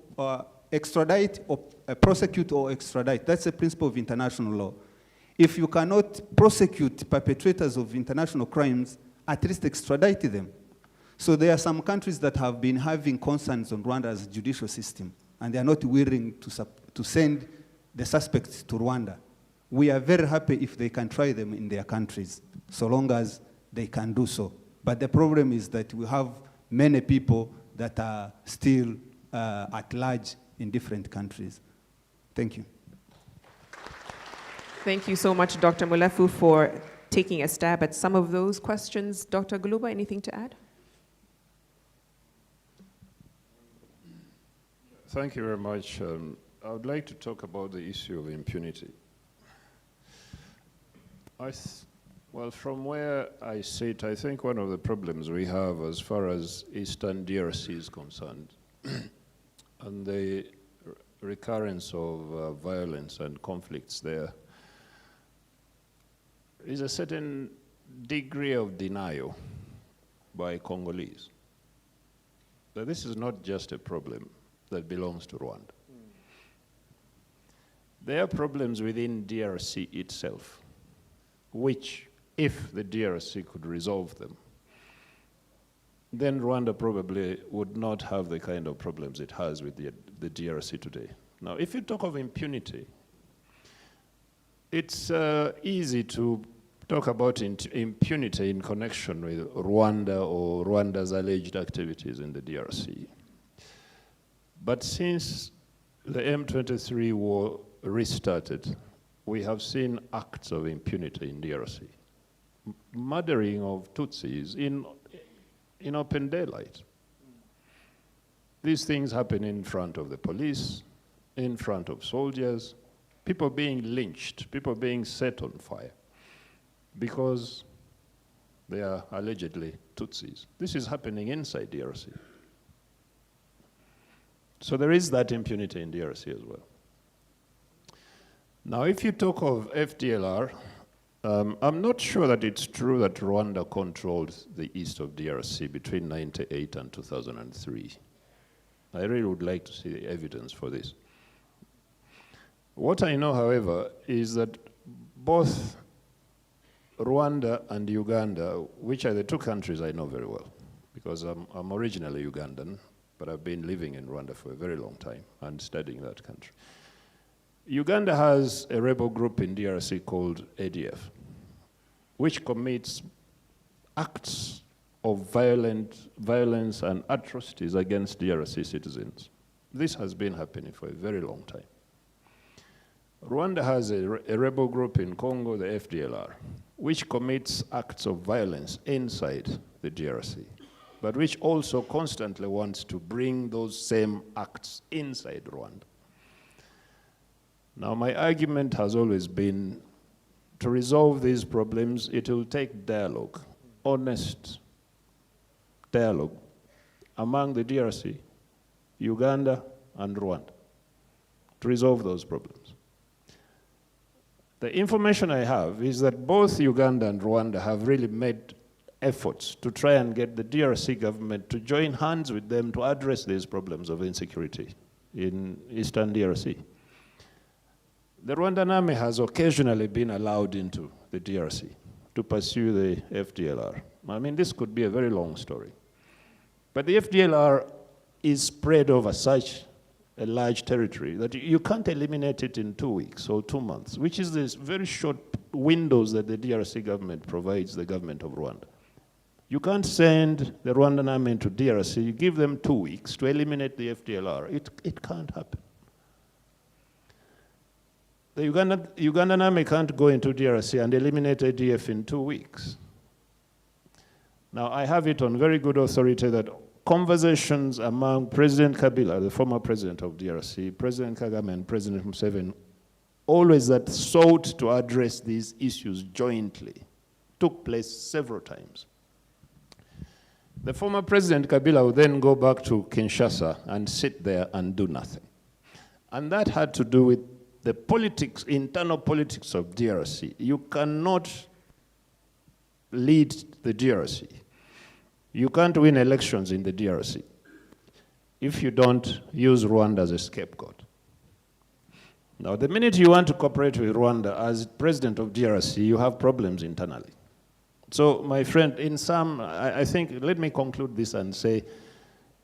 extradite or prosecute or extradite, that's the principle of international law. If you cannot prosecute perpetrators of international crimes, at least extradite them. So there are some countries that have been having concerns on Rwanda's judicial system, and they are not willing to send the suspects to Rwanda. We are very happy if they can try them in their countries, so long as they can do so. But the problem is that we have many people that are still at large in different countries. Thank you. Thank you so much, Dr. Mulefu, for taking a stab at some of those questions. Dr. Guluba, anything to add? Thank you very much. I would like to talk about the issue of impunity. Well, from where I sit, I think one of the problems we have as far as Eastern DRC is concerned, and the recurrence of violence and conflicts there, is a certain degree of denial by Congolese. But this is not just a problem that belongs to Rwanda. There are problems within DRC itself, which, if the DRC could resolve them, then Rwanda probably would not have the kind of problems it has with the DRC today. Now, if you talk of impunity, it's easy to talk about impunity in connection with Rwanda or Rwanda's alleged activities in the DRC. But since the M23 war restarted, we have seen acts of impunity in DRC. Murdering of Tutsis in open daylight. These things happen in front of the police, in front of soldiers, people being lynched, people being set on fire because they are allegedly Tutsis. This is happening inside DRC. So there is that impunity in DRC as well. Now, if you talk of FDLR, I'm not sure that it's true that Rwanda controlled the east of DRC between 1998 and 2003. I really would like to see the evidence for this. What I know, however, is that both Rwanda and Uganda, which are the two countries I know very well, because I'm originally Ugandan, but I've been living in Rwanda for a very long time and studying that country. Uganda has a rebel group in DRC called ADF, which commits acts of violence and atrocities against DRC citizens. This has been happening for a very long time. Rwanda has a rebel group in Congo, the FDLR, which commits acts of violence inside the DRC, but which also constantly wants to bring those same acts inside Rwanda. Now, my argument has always been to resolve these problems, it will take dialogue, honest dialogue among the DRC, Uganda, and Rwanda to resolve those problems. The information I have is that both Uganda and Rwanda have really made efforts to try and get the DRC government to join hands with them to address these problems of insecurity in eastern DRC. The Rwandan army has occasionally been allowed into the DRC to pursue the FDLR. I mean, this could be a very long story. But the FDLR is spread over such a large territory that you can't eliminate it in 2 weeks or 2 months, which is this very short windows that the DRC government provides the government of Rwanda. You can't send the Rwandan army into DRC, you give them 2 weeks to eliminate the FDLR. It can't happen. The Ugandan army can't go into DRC and eliminate ADF in 2 weeks. Now, I have it on very good authority that conversations among President Kabila, the former president of DRC, President Kagame, and President Museveni, always that sought to address these issues jointly, took place several times. The former President Kabila would then go back to Kinshasa and sit there and do nothing. And that had to do with the politics, internal politics of DRC. You cannot lead the DRC. You can't win elections in the DRC if you don't use Rwanda as a scapegoat. Now, the minute you want to cooperate with Rwanda as president of DRC, you have problems internally. So, my friend, in sum, I think, let me conclude this and say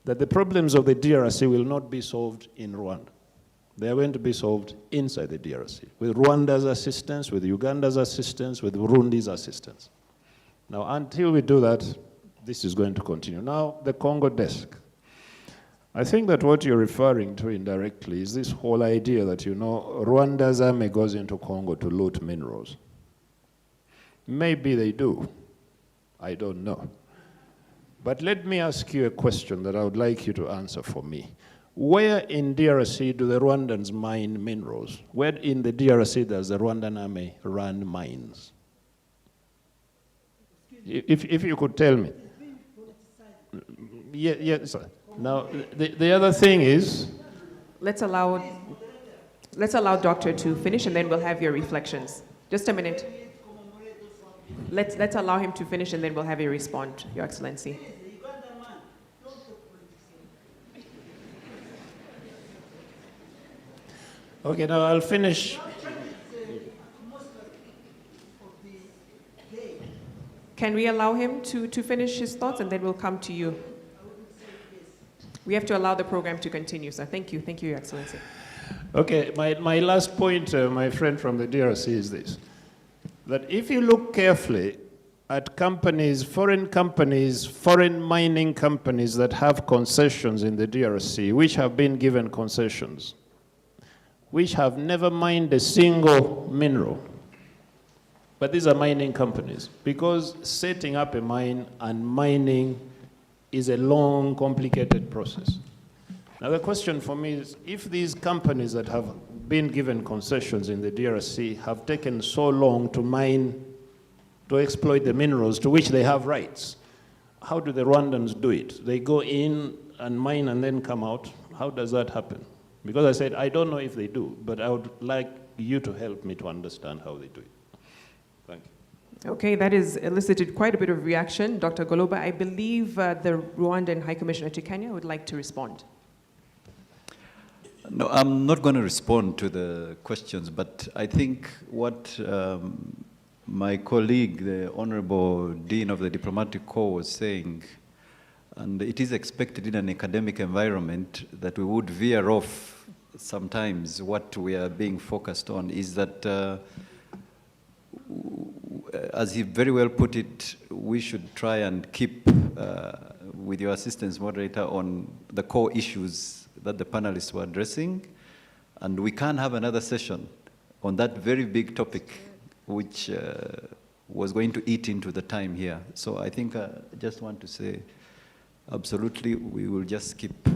that the problems of the DRC will not be solved in Rwanda. They are going to be solved inside the DRC, with Rwanda's assistance, with Uganda's assistance, with Burundi's assistance. Now, until we do that, this is going to continue. Now, the Congo desk. I think that what you're referring to indirectly is this whole idea that, you know, Rwanda's army goes into Congo to loot minerals. Maybe they do. I don't know. But let me ask you a question that I would like you to answer for me. Where in DRC do the Rwandans mine minerals? Where in the DRC does the Rwandan army run mines? If you could tell me. Yes. Now, the other thing is... Let's allow Doctor to finish, and then we'll have your reflections. Just a minute. Let's allow him to finish, and then we'll have you respond, Your Excellency. Okay, now I'll finish. Can we allow him to finish his thoughts, and then we'll come to you? We have to allow the program to continue, sir. Thank you, Your Excellency. Okay, my last point, my friend from the DRC, is this. That if you look carefully at companies, foreign mining companies that have concessions in the DRC, which have been given concessions, which have never mined a single mineral, but these are mining companies, because setting up a mine and mining is a long, complicated process. Now the question for me is, if these companies that have been given concessions in the DRC have taken so long to mine, to exploit the minerals to which they have rights, how do the Rwandans do it? They go in and mine and then come out? How does that happen? Because I said, I don't know if they do, but I would like you to help me to understand how they do it. Thank you. Okay, that has elicited quite a bit of reaction. Dr. Goloba, I believe the Rwandan High Commissioner to Kenya would like to respond. No, I'm not going to respond to the questions, but I think what my colleague, the Honorable Dean of the Diplomatic Corps, was saying, and it is expected in an academic environment that we would veer off sometimes what we are being focused on, is that as he very well put it, we should try and keep, with your assistance moderator, on the core issues that the panelists were addressing. And we can have another session on that very big topic, which was going to eat into the time here. So I think I just want to say, absolutely, we will just keep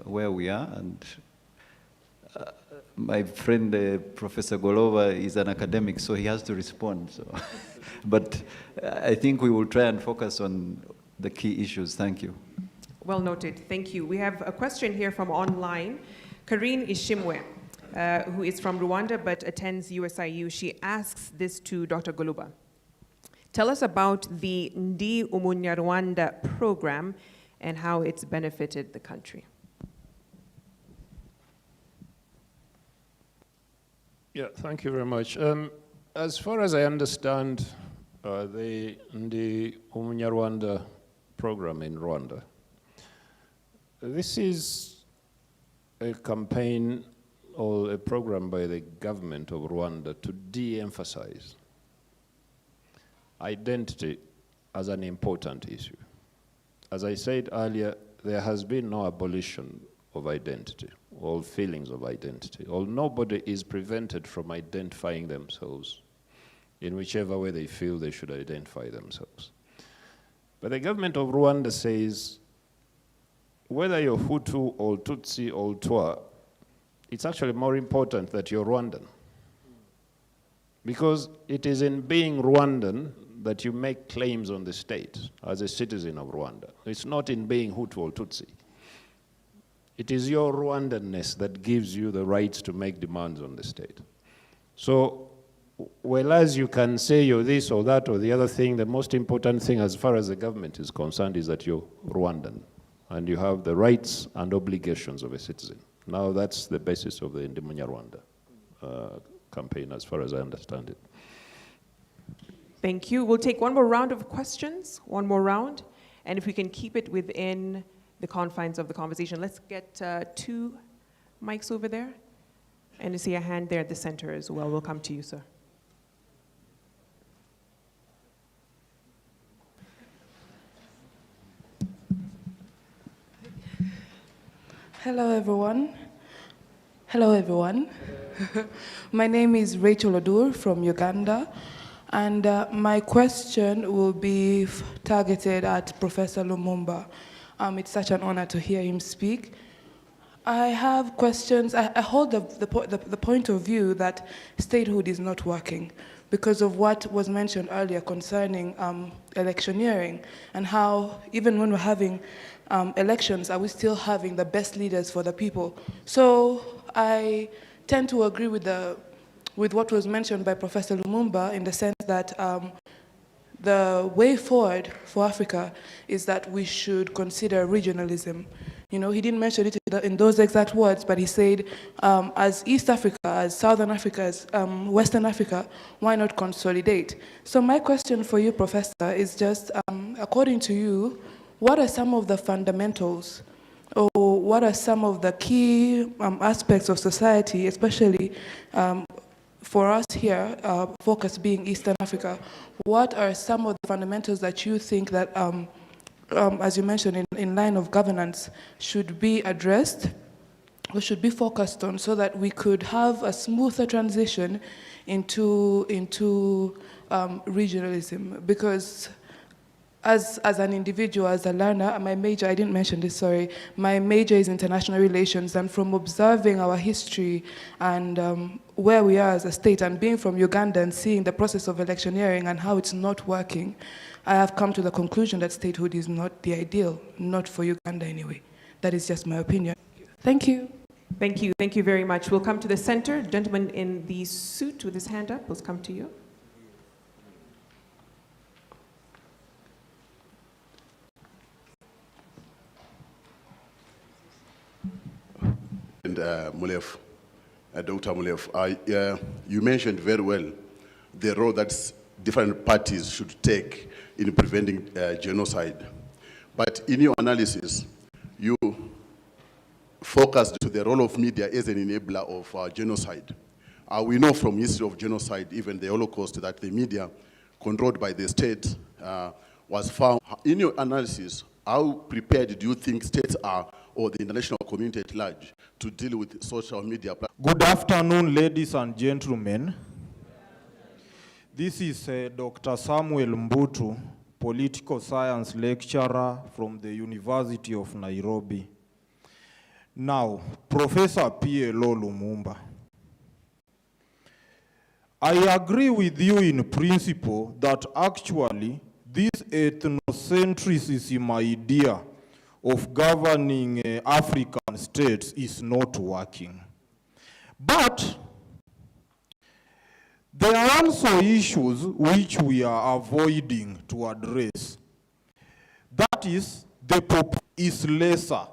where we are. And my friend, Professor Golova, is an academic, so he has to respond. So. But I think we will try and focus on the key issues. Thank you. Well noted. Thank you. We have a question here from online. Karine Ishimwe, who is from Rwanda but attends USIU. She asks this to Dr. Goluba. Tell us about the Ndi Umunyarwanda program and how it's benefited the country. Yeah, thank you very much. As far as I understand, the Umunyarwanda program in Rwanda, this is a campaign or a program by the government of Rwanda to de-emphasize identity as an important issue. As I said earlier, there has been no abolition of identity, all feelings of identity, or nobody is prevented from identifying themselves in whichever way they feel they should identify themselves. But the government of Rwanda says, whether you're Hutu or Tutsi or Twa, it's actually more important that you're Rwandan. Because it is in being Rwandan that you make claims on the state as a citizen of Rwanda. It's not in being Hutu or Tutsi. It is your Rwandanness that gives you the rights to make demands on the state. So, whereas you can say you're this or that or the other thing, the most important thing as far as the government is concerned is that you're Rwandan and you have the rights and obligations of a citizen. Now that's the basis of the Ndi Umunyarwanda campaign as far as I understand it. Thank you. We'll take one more round of questions, one more round, and if we can keep it within the confines of the conversation. Let's get 2 mics over there. And I see a hand there at the center as well. We'll come to you, sir. Hello, everyone. Hello, everyone. My name is Rachel Odur from Uganda, and my question will be targeted at Professor Lumumba. It's such an honor to hear him speak. I have questions. I hold the point of view that statehood is not working because of what was mentioned earlier concerning electioneering and how even when we're having elections, are we still having the best leaders for the people? So I tend to agree with what was mentioned by Professor Lumumba in the sense that the way forward for Africa is that we should consider regionalism. You know, he didn't mention it in those exact words, but he said, as East Africa, as Southern Africa, as Western Africa, why not consolidate? So my question for you, Professor, is just, according to you, what are some of the fundamentals, or what are some of the key aspects of society, especially for us here, focus being Eastern Africa, what are some of the fundamentals that you think that, as you mentioned, in line of governance, should be addressed or should be focused on so that we could have a smoother transition into regionalism? Because as an individual, as a learner, my major, I didn't mention this, sorry, my major is international relations, and from observing our history and where we are as a state, and being from Uganda and seeing the process of electioneering and how it's not working, I have come to the conclusion that statehood is not the ideal, not for Uganda anyway. That is just my opinion. Thank you. Thank you. Thank you very much. We'll come to the center. Gentleman in the suit with his hand up, we'll come to you. And Mulef, Dr. Mulef, you mentioned very well the role that different parties should take in preventing genocide. But in your analysis, you focused to the role of media as an enabler of genocide. We know from history of genocide, even the Holocaust, that the media controlled by the state was found. In your analysis, how prepared do you think states are or the international community at large to deal with social media platforms? Good afternoon, ladies and gentlemen. This is Dr. Samuel Mbutu, political science lecturer from the University of Nairobi. Now, Professor P.L.O. Lumumba, I agree with you in principle that actually this ethnocentrism idea of governing African states is not working. But there are also issues which we are avoiding to address. That is, the population is lesser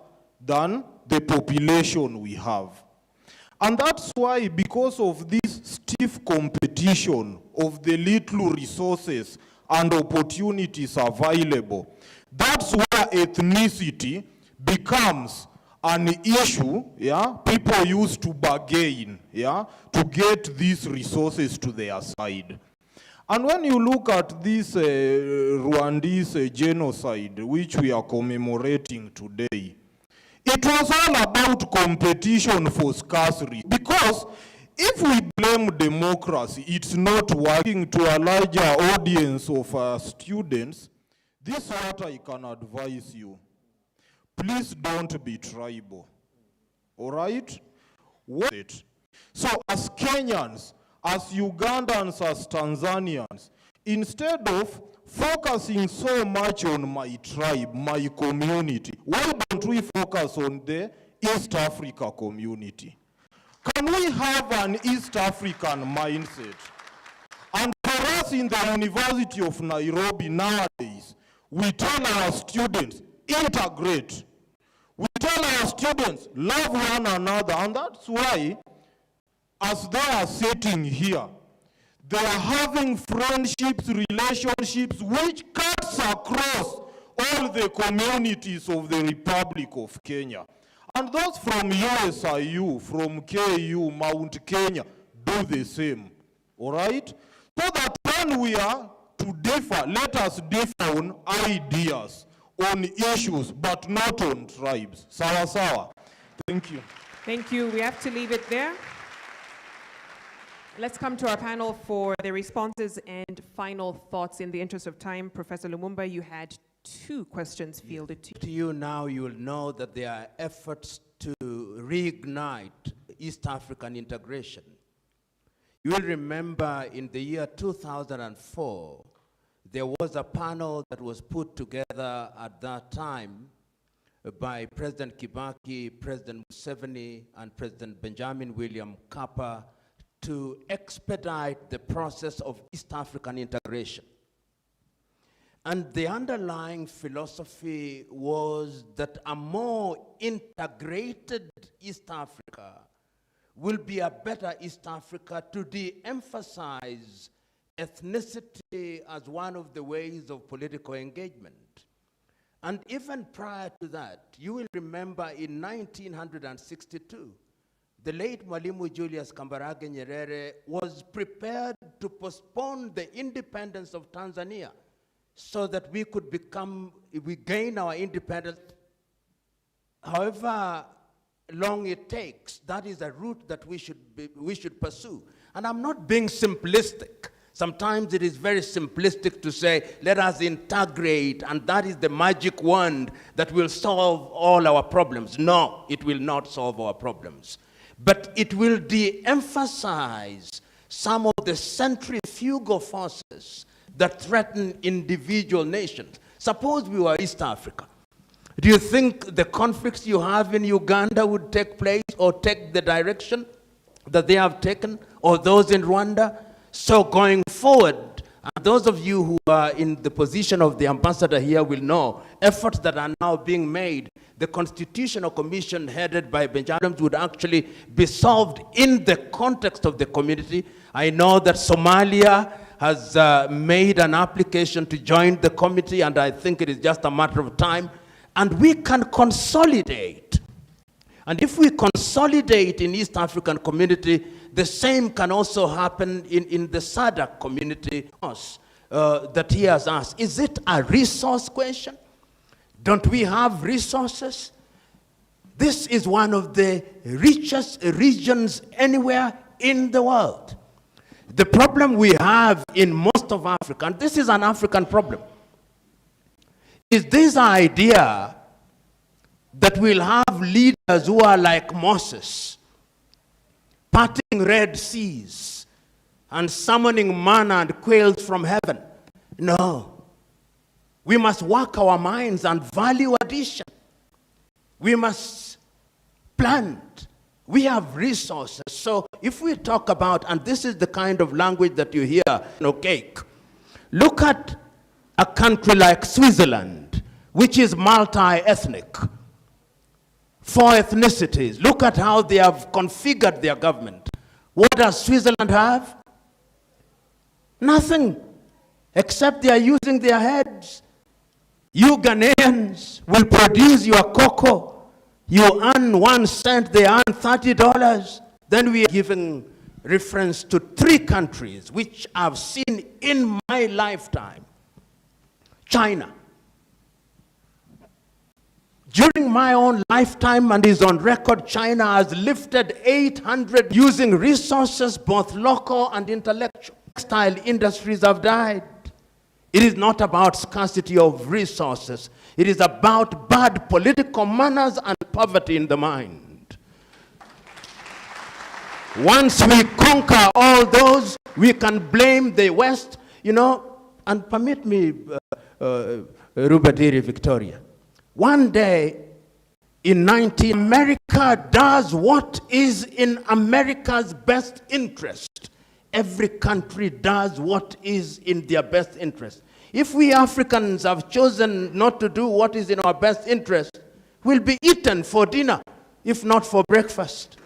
than the population we have. And that's why, because of this stiff competition of the little resources and opportunities available, that's where ethnicity becomes an issue, yeah? People used to bargain, yeah, to get these resources to their side. And when you look at this Rwandese genocide, which we are commemorating today, it was all about competition for scarce resources. Because if we blame democracy, it's not working to a larger audience of students, this is what I can advise you. Please don't be tribal, all right? What it? So as Kenyans, as Ugandans, as Tanzanians, instead of focusing so much on my tribe, my community, why don't we focus on the East Africa community? Can we have an East African mindset? And for us in the University of Nairobi nowadays, we tell our students, integrate. We tell our students, love one another, and that's why, as they are sitting here, they are having friendships, relationships, which cuts across all the communities of the Republic of Kenya. And those from USIU, from KU, Mount Kenya, do the same, all right? So that when we are to differ, let us differ on ideas, on issues, but not on tribes. Sawa sawa. Thank you. Thank you. We have to leave it there. Let's come to our panel for the responses and final thoughts. In the interest of time, Professor Lumumba, you had 2 questions fielded to you. To you now, you will know that there are efforts to reignite East African integration. You will remember in the year 2004, there was a panel that was put together at that time by President Kibaki, President Museveni, and President Benjamin William Mkapa to expedite the process of East African integration. And the underlying philosophy was that a more integrated East Africa will be a better East Africa to de-emphasize ethnicity as one of the ways of political engagement. And even prior to that, you will remember in 1962, the late Mwalimu Julius Kambarage Nyerere was prepared to postpone the independence of Tanzania so that we could gain our independence. However long it takes, that is a route that we should pursue. And I'm not being simplistic. Sometimes it is very simplistic to say, let us integrate, and that is the magic wand that will solve all our problems. No, it will not solve our problems. But it will de-emphasize some of the centrifugal forces that threaten individual nations. Suppose we were East Africa. Do you think the conflicts you have in Uganda would take place or take the direction that they have taken, or those in Rwanda? So going forward, and those of you who are in the position of the ambassador here will know, efforts that are now being made, the Constitutional Commission headed by Benjamin would actually be solved in the context of the community. I know that Somalia has made an application to join the committee, and I think it is just a matter of time. And we can consolidate. And if we consolidate in East African community, the same can also happen in the SADC community that he has asked. Is it a resource question? Don't we have resources? This is one of the richest regions anywhere in the world. The problem we have in most of Africa, and this is an African problem, is this idea that we'll have leaders who are like Moses, parting Red Seas and summoning manna and quails from heaven. No. We must work our minds and value addition. We must plant. We have resources. So if we talk about, and this is the kind of language that you hear, cake. Look at a country like Switzerland, which is multi-ethnic. 4 ethnicities. Look at how they have configured their government. What does Switzerland have? Nothing, except they are using their heads. You Ghanaians will produce your cocoa. You earn 1 cent, they earn $30. Then we are giving reference to 3 countries which I've seen in my lifetime. China. During my own lifetime, and is on record, China has lifted 800 using resources, both local and intellectual. Textile industries have died. It is not about scarcity of resources. It is about bad political manners and poverty in the mind. Once we conquer all those, we can blame the West, and permit me, Rubadiri Victoria. One day in America does what is in America's best interest. Every country does what is in their best interest. If we Africans have chosen not to do what is in our best interest, we'll be eaten for dinner, if not for breakfast.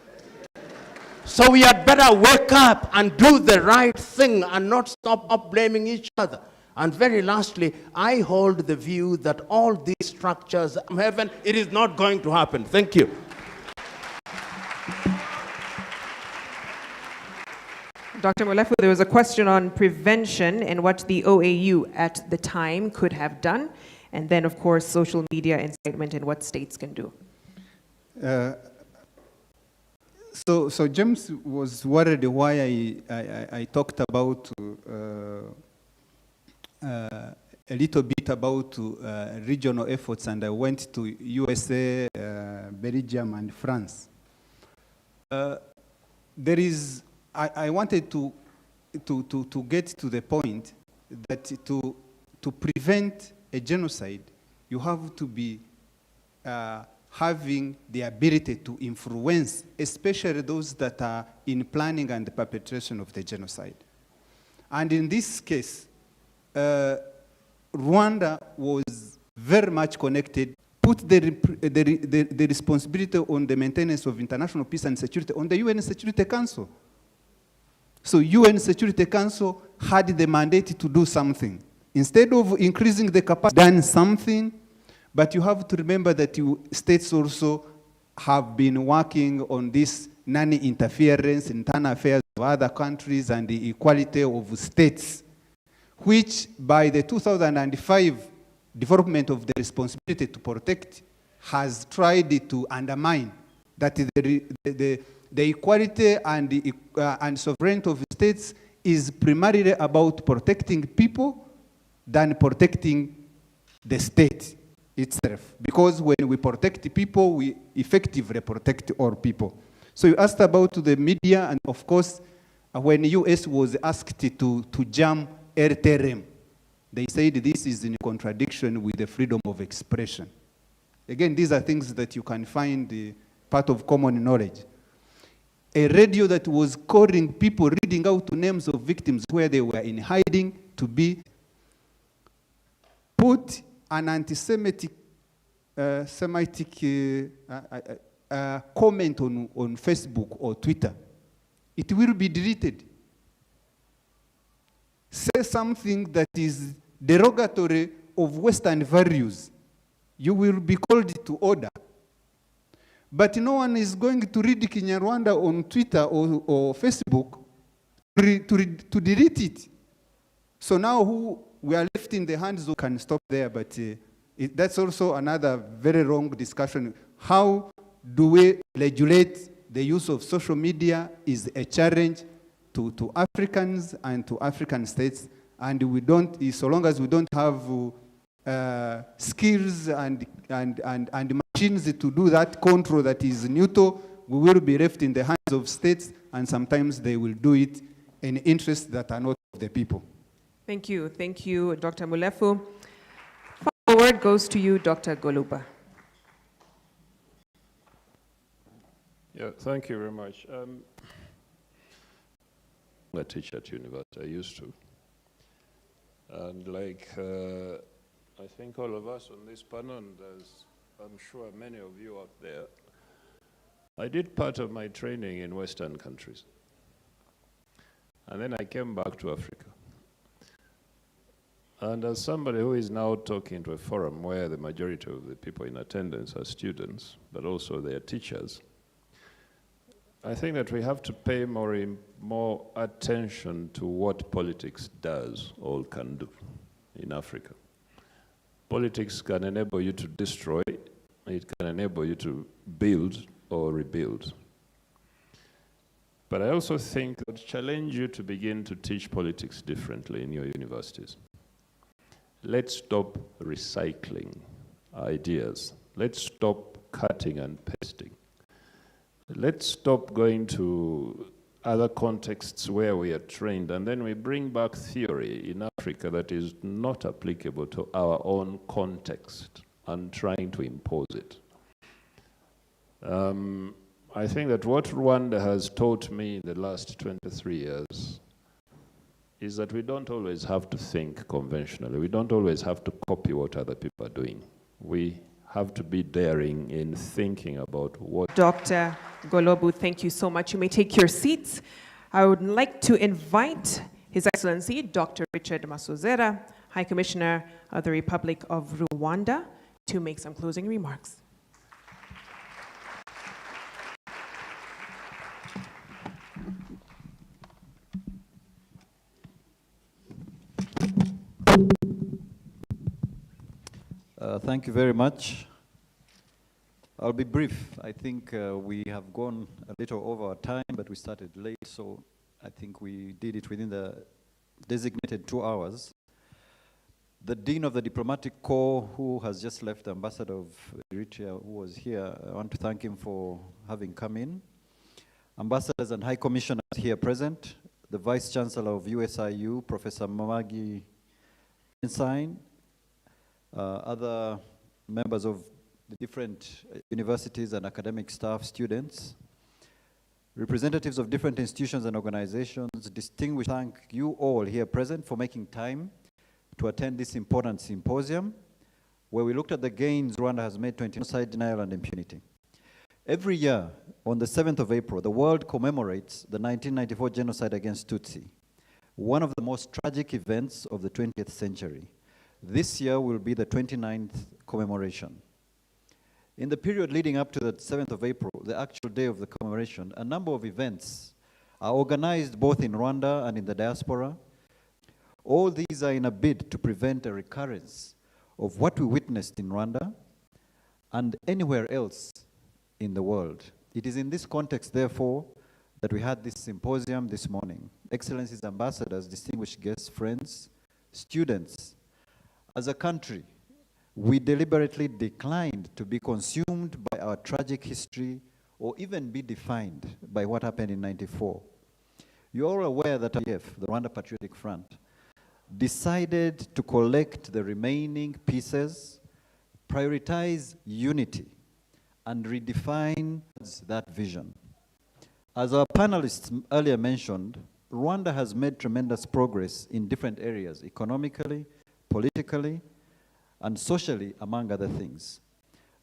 So we had better wake up and do the right thing and not stop blaming each other. And very lastly, I hold the view that all these structures from heaven, it is not going to happen. Thank you. Dr. Molefu, there was a question on prevention and what the OAU at the time could have done, and then, of course, social media incitement and what states can do. So James was worried why I talked about a little bit about regional efforts, and I went to USA, Belgium, and France. I wanted to get to the point that to prevent a genocide, you have to be having the ability to influence, especially those that are in planning and the perpetration of the genocide. And in this case, Rwanda was very much connected, put the responsibility on the maintenance of international peace and security on the UN Security Council. So UN Security Council had the mandate to do something. Instead of increasing the capacity, done something, but you have to remember that states also have been working on this non-interference in internal affairs of other countries and the equality of states, which by the 2005 development of the responsibility to protect has tried to undermine that the equality and sovereignty of states is primarily about protecting people than protecting the state itself. Because when we protect people, we effectively protect all people. So you asked about the media, and of course, when US was asked to jam RTRM, they said this is in contradiction with the freedom of expression. Again, these are things that you can find part of common knowledge. A radio that was calling people, reading out names of victims where they were in hiding, to be put an anti-Semitic comment on Facebook or Twitter. It will be deleted. Say something that is derogatory of Western values, you will be called to order. But no one is going to read Kinyarwanda on Twitter or Facebook to delete it. So now we are left in the hands of, can stop there, but that's also another very wrong discussion. How do we regulate the use of social media is a challenge to Africans and to African states, and we don't, so long as we don't have skills and machines to do that control that is neutral, we will be left in the hands of states, and sometimes they will do it in interests that are not of the people. Thank you, Dr. Mulefu. Final word goes to you, Dr. Goluba. Yeah, thank you very much. I teach at university, I used to. And like, I think all of us on this panel, and there's, I'm sure many of you out there, I did part of my training in Western countries. And then I came back to Africa. And as somebody who is now talking to a forum where the majority of the people in attendance are students, but also they are teachers, I think that we have to pay more attention to what politics does or can do in Africa. Politics can enable you to destroy, it can enable you to build or rebuild. But I also think I would challenge you to begin to teach politics differently in your universities. Let's stop recycling ideas. Let's stop cutting and pasting. Let's stop going to other contexts where we are trained, and then we bring back theory in Africa that is not applicable to our own context and trying to impose it. I think that what Rwanda has taught me in the last 23 years is that we don't always have to think conventionally. We don't always have to copy what other people are doing. We have to be daring in thinking about what... Dr. Golobu, thank you so much. You may take your seats. I would like to invite His Excellency, Dr. Richard Masozera, High Commissioner of the Republic of Rwanda, to make some closing remarks. Thank you very much. I'll be brief. I think we have gone a little over our time, but we started late, so I think we did it within the designated 2 hours. The Dean of the Diplomatic Corps, who has just left, the Ambassador of Eritrea, who was here, I want to thank him for having come in. Ambassadors and High Commissioners here present, the Vice Chancellor of USIU, Professor Mamagi Ensign, other members of the different universities and academic staff, students, representatives of different institutions and organizations, distinguished, thank you all here present for making time to attend this important symposium, where we looked at the gains Rwanda has made to genocide, denial, and impunity. Every year, on the 7th of April, the world commemorates the 1994 genocide against Tutsi, one of the most tragic events of the 20th century. This year will be the 29th commemoration. In the period leading up to the 7th of April, the actual day of the commemoration, a number of events are organized both in Rwanda and in the diaspora. All these are in a bid to prevent a recurrence of what we witnessed in Rwanda and anywhere else in the world. It is in this context, therefore, that we had this symposium this morning. Excellencies, ambassadors, distinguished guests, friends, students. As a country, we deliberately declined to be consumed by our tragic history or even be defined by what happened in '94. You're all aware that RPF, the Rwanda Patriotic Front, decided to collect the remaining pieces, prioritize unity, and redefine that vision. As our panelists earlier mentioned, Rwanda has made tremendous progress in different areas, economically, politically, and socially, among other things.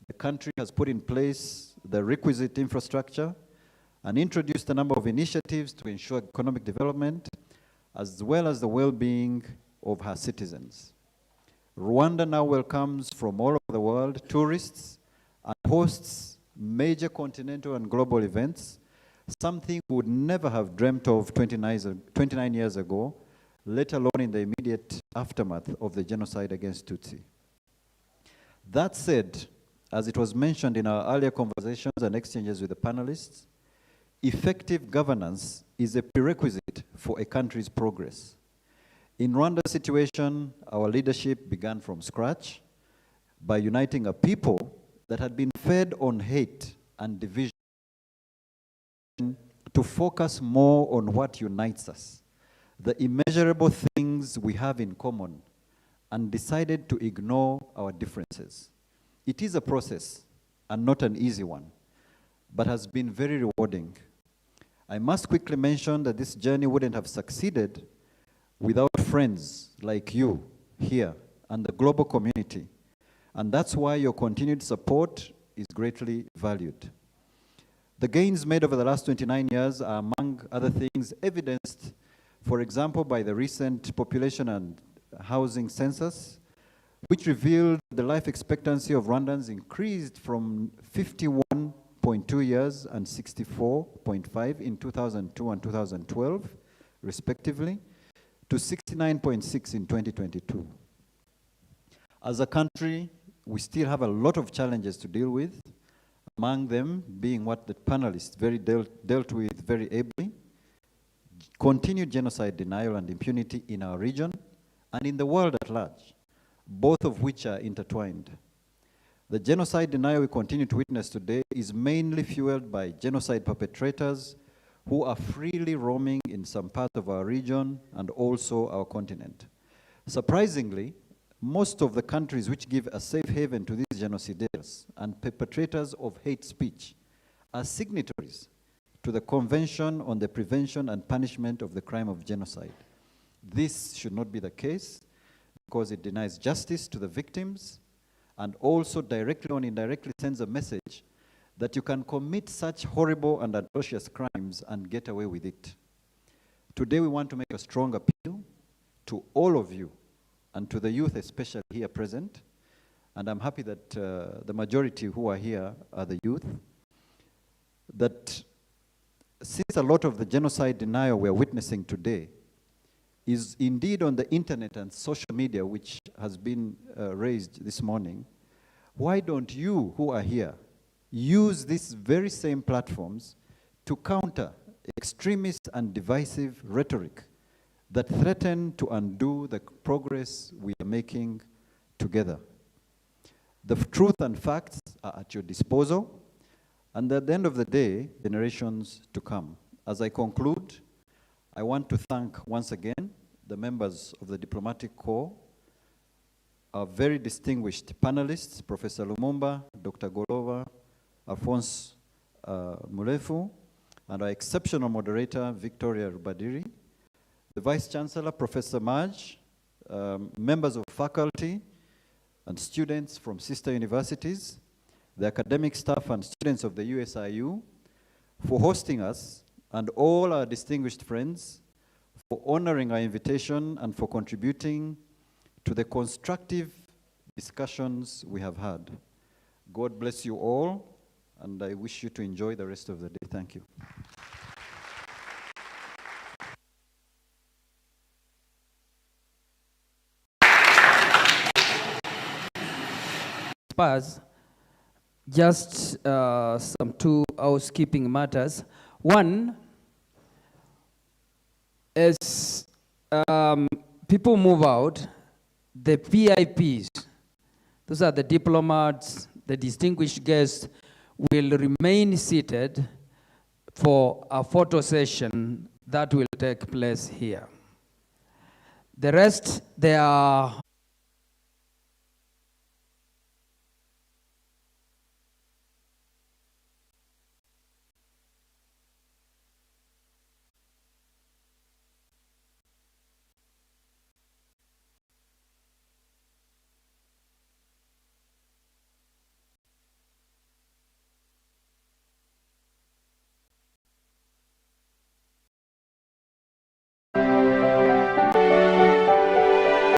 The country has put in place the requisite infrastructure and introduced a number of initiatives to ensure economic development, as well as the well-being of her citizens. Rwanda now welcomes from all over the world tourists and hosts major continental and global events, something we would never have dreamt of 29 years ago, let alone in the immediate aftermath of the genocide against Tutsi. That said, as it was mentioned in our earlier conversations and exchanges with the panelists, effective governance is a prerequisite for a country's progress. In Rwanda's situation, our leadership began from scratch by uniting a people that had been fed on hate and division to focus more on what unites us, the immeasurable things we have in common, and decided to ignore our differences. It is a process and not an easy one, but has been very rewarding. I must quickly mention that this journey wouldn't have succeeded without friends like you here and the global community, and that's why your continued support is greatly valued. The gains made over the last 29 years are, among other things, evidenced, for example, by the recent population and housing census, which revealed the life expectancy of Rwandans increased from 51.2 years and 64.5 in 2002 and 2012, respectively, to 69.6 in 2022. As a country, we still have a lot of challenges to deal with, among them being what the panelists dealt with very ably: continued genocide denial and impunity in our region and in the world at large, both of which are intertwined. The genocide denial we continue to witness today is mainly fueled by genocide perpetrators who are freely roaming in some parts of our region and also our continent. Surprisingly, most of the countries which give a safe haven to these genocidaires and perpetrators of hate speech are signatories to the Convention on the Prevention and Punishment of the Crime of Genocide. This should not be the case because it denies justice to the victims and also directly or indirectly sends a message that you can commit such horrible and atrocious crimes and get away with it. Today we want to make a strong appeal to all of you and to the youth especially here present, and I'm happy that the majority who are here are the youth, that since a lot of the genocide denial we're witnessing today is indeed on the internet and social media, which has been raised this morning, why don't you who are here use these very same platforms to counter extremist and divisive rhetoric that threaten to undo the progress we are making together? The truth and facts are at your disposal, and at the end of the day, generations to come. As I conclude, I want to thank once again the members of the Diplomatic Corps, our very distinguished panelists, Professor Lumumba, Dr. Golova, Alphonse Mulefu, and our exceptional moderator, Victoria Rubadiri, the Vice Chancellor, Professor Maj, members of faculty and students from sister universities, the academic staff and students of the USIU, for hosting us, and all our distinguished friends for honoring our invitation and for contributing to the constructive discussions we have had. God bless you all, and I wish you to enjoy the rest of the day. Thank you. Just some two housekeeping matters. One, as people move out, the VIPs, those are the diplomats, the distinguished guests, will remain seated for a photo session that will take place here. The rest, there are